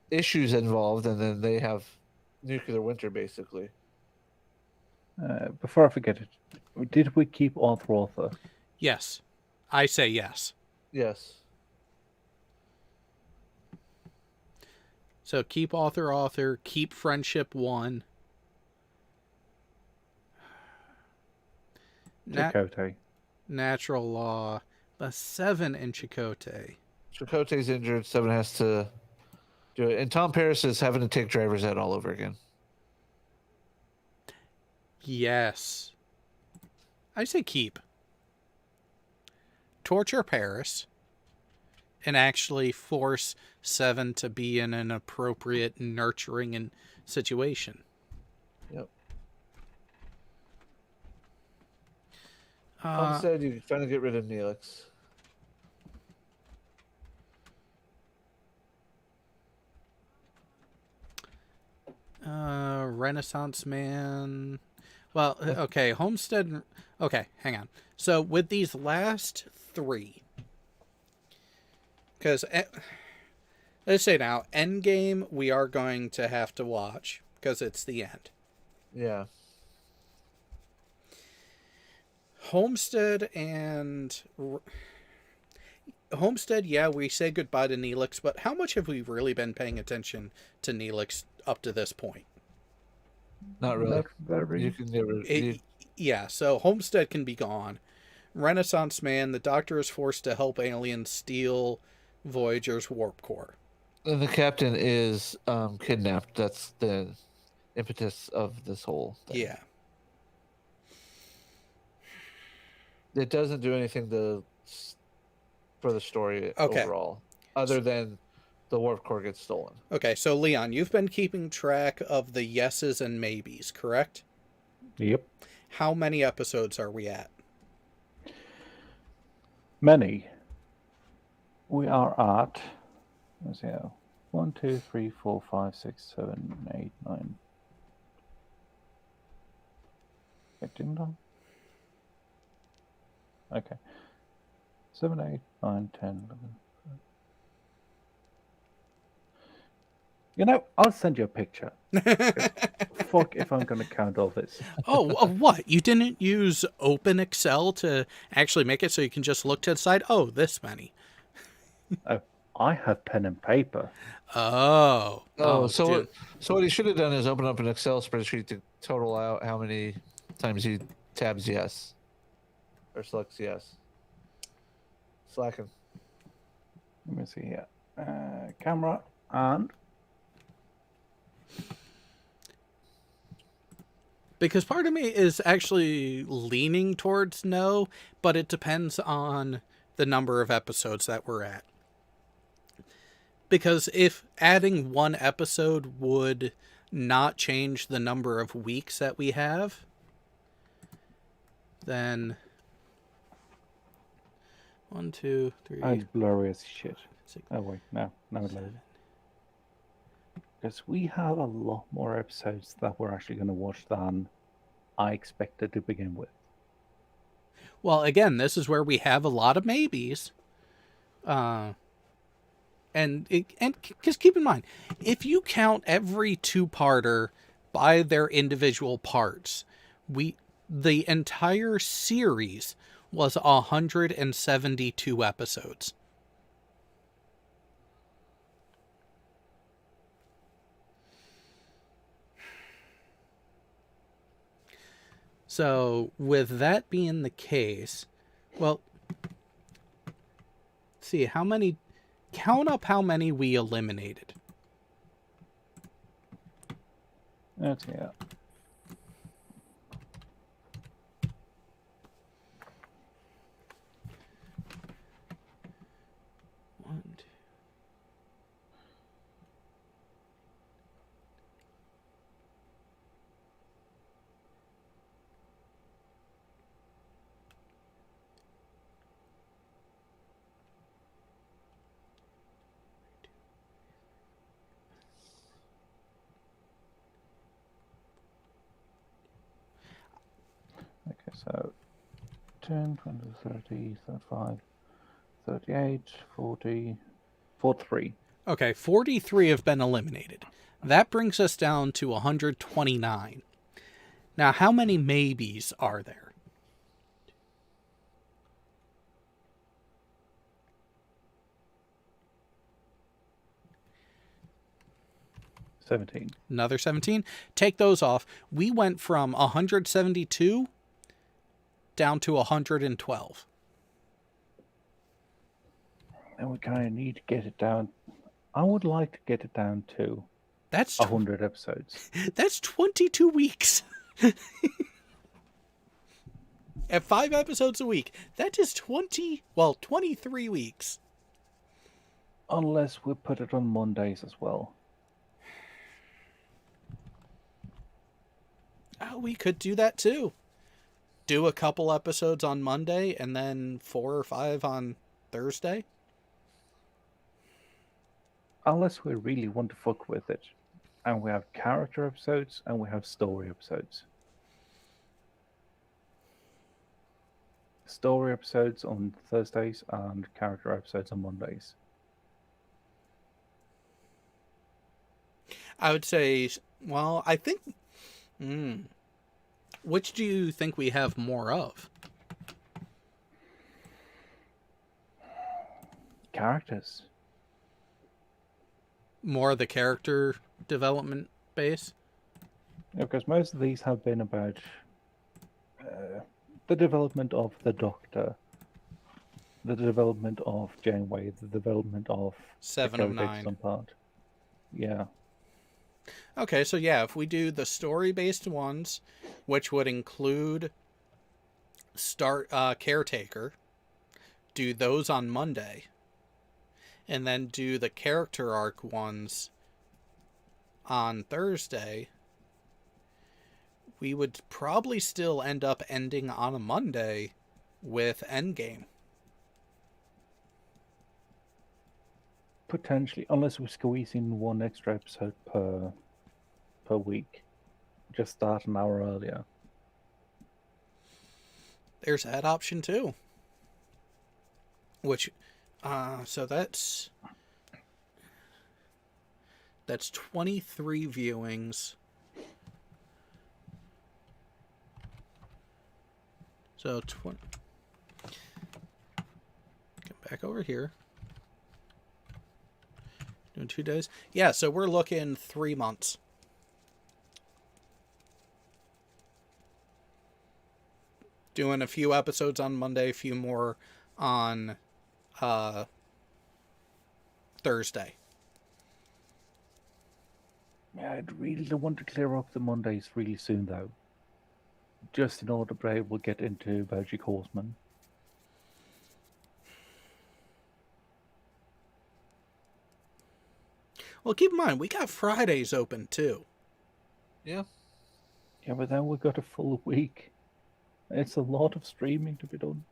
issues involved, and then they have nuclear winter, basically. Before I forget it, did we keep Author? Yes. I say yes. Yes. So keep Author, keep Friendship 1. Chakotay. Natural Law. The 7 in Chakotay. Chakotay's injured. 7 has to do it. And Tom Paris is having to take driver's ed all over again. Yes. I say keep. Torture Paris. And actually force 7 to be in an appropriate, nurturing situation. Yep. Instead, you trying to get rid of Neelix. Renaissance Man. Well, okay, Homestead. Okay, hang on. So with these last 3, because let's say now, Endgame we are going to have to watch because it's the end. Yeah. Homestead, yeah, we say goodbye to Neelix, but how much have we really been paying attention to Neelix up to this point? Not really. Not very. You can never. Yeah, so Homestead can be gone. Renaissance Man, the Doctor is forced to help aliens steal Voyager's warp core. And the captain is kidnapped. That's the impetus of this whole thing. Yeah. it doesn't do anything for the story Okay. overall, other than the warp core gets stolen. Okay, so Leon, you've been keeping track of the yeses and maybes, correct? Yep. How many episodes are we at? Many. We are at, let's see, 1, 2, 3, 4, 5, 6, 7, 8, 9. Wait, didn't I? Okay. 7, 8, 9, 10, 11. You know, I'll send you a picture. Fuck if I'm going to count all this. Oh, what? You didn't use Open Excel to actually make it so you can just look to the side? Oh, this many. Oh, I have pen and paper. Oh. So what he should have done is open up an Excel spreadsheet to total out how many times he tabs yes or selects yes. Slacking. Let me see here. Camera and Because part of me is actually leaning towards no, but it depends on the number of episodes that we're at. Because if adding one episode would not change the number of weeks that we have, then 1, 2, 3. it's blurry as shit. 6. Oh wait, no it loaded. Because we have a lot more episodes that we're actually going to watch than I expected to begin with. Well, again, this is where we have a lot of maybes. And just keep in mind, if you count every two-parter by their individual parts, the entire series was 172 episodes. So, with that being the case, well, let's see, count up how many we eliminated. Let's see. Yeah. One, two. Okay, so 10, 20, 30, 35, 38, 40, 43. Okay, 43 have been eliminated. That brings us down to 129. Now, how many maybes are there? Another 17. Take those off. We went from 172 down to 112. And we kind of need to get it down. I would like to get it down to That's 100 episodes. That's 22 weeks. At 5 episodes a week, that is 23 weeks. Unless we put it on Mondays as well. Oh, we could do that too. Do a couple episodes on Monday and then 4 or 5 on Thursday. Unless we really want to fuck with it. And we have character episodes and we have story episodes. Story episodes on Thursdays and character episodes on Mondays. I would say, well, I think... Which do you think we have more of? Characters. More of the character development base? Yeah, because most of these have been about the development of the Doctor, the development of Janeway, the development of 7 the of 9. Codex part. Yeah. Okay, so yeah, if we do the story-based ones, which would include start Caretaker, do those on Monday, and then do the character arc ones on Thursday, we would probably still end up ending on a Monday with Endgame. Potentially, unless we squeeze in one extra episode per week. Just start an hour earlier. There's that option too. Which, so that's 23 viewings. So come back over here. Doing 2 days. Yeah, so we're looking 3 months. Doing a few episodes on Monday, a few more on Thursday. Yeah, I'd really want to clear up the Mondays really soon, though. Just in order to be able to get into Bojack Horseman. Well, keep in mind, we got Fridays open, too. Yeah. Yeah, but then we've got a full week. It's a lot of streaming to be done.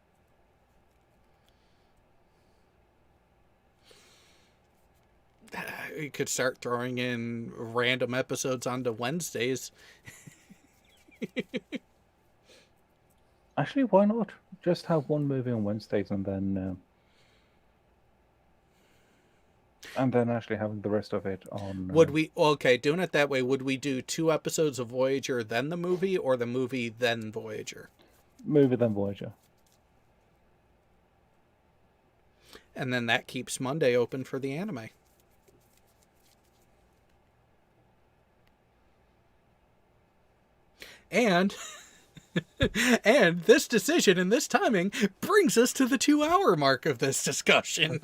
You could start throwing in random episodes onto Wednesdays. Actually, why not? Just have one movie on Wednesdays and then actually having the rest of it on. Would we, okay, doing it that way, would we do 2 episodes of Voyager, then the movie, or the movie, then Voyager? Movie, then Voyager. And then that keeps Monday open for the anime. And and this decision and this timing brings us to the 2-hour mark of this discussion.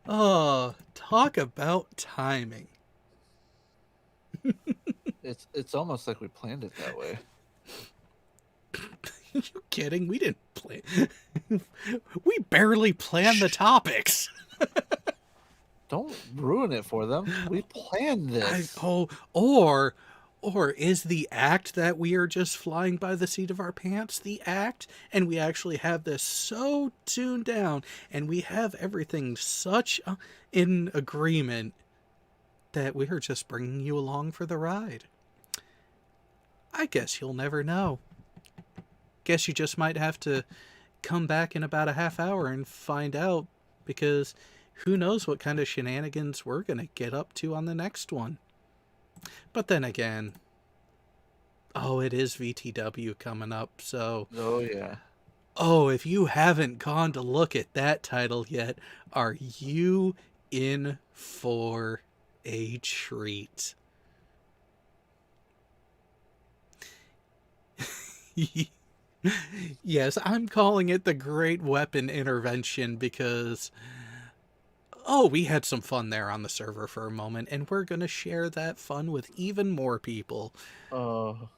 Oh, talk about timing. It's almost like we planned it that way. Are you kidding? We didn't plan. We barely planned the topics. Don't ruin it for them. We planned this. Or is the act that we are just flying by the seat of our pants the act, and we actually have this so tuned down, and we have everything such in agreement that we are just bringing you along for the ride? I guess you'll never know. Guess you just might have to come back in about a half hour and find out, because who knows what kind of shenanigans we're going to get up to on the next one. But then again, it is VTW coming up, so... Oh, yeah. Oh, if you haven't gone to look at that title yet, are you in for a treat? Yes, I'm calling it the Great Weapon Intervention because... we had some fun there on the server for a moment, and we're going to share that fun with even more people. Oh.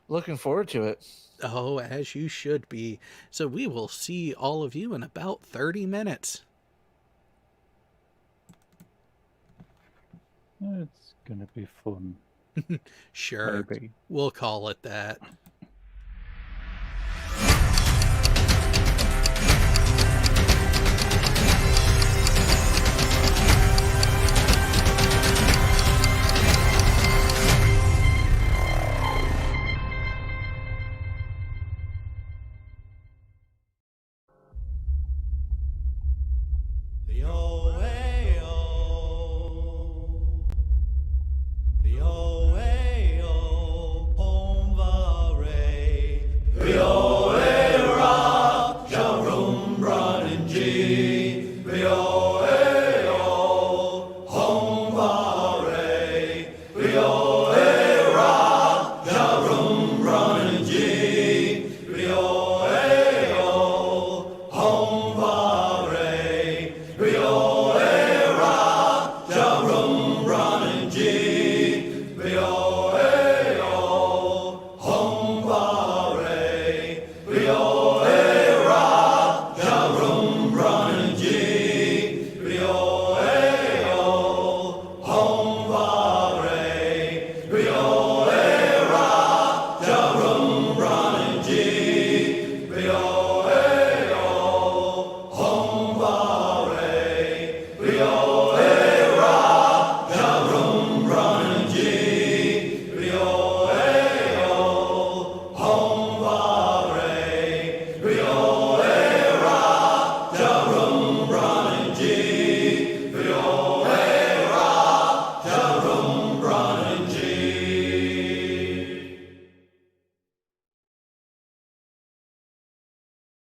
Looking forward to it. Oh, as you should be. So we will see all of you in about 30 minutes. It's gonna be fun. Sure. Maybe. We'll call it that.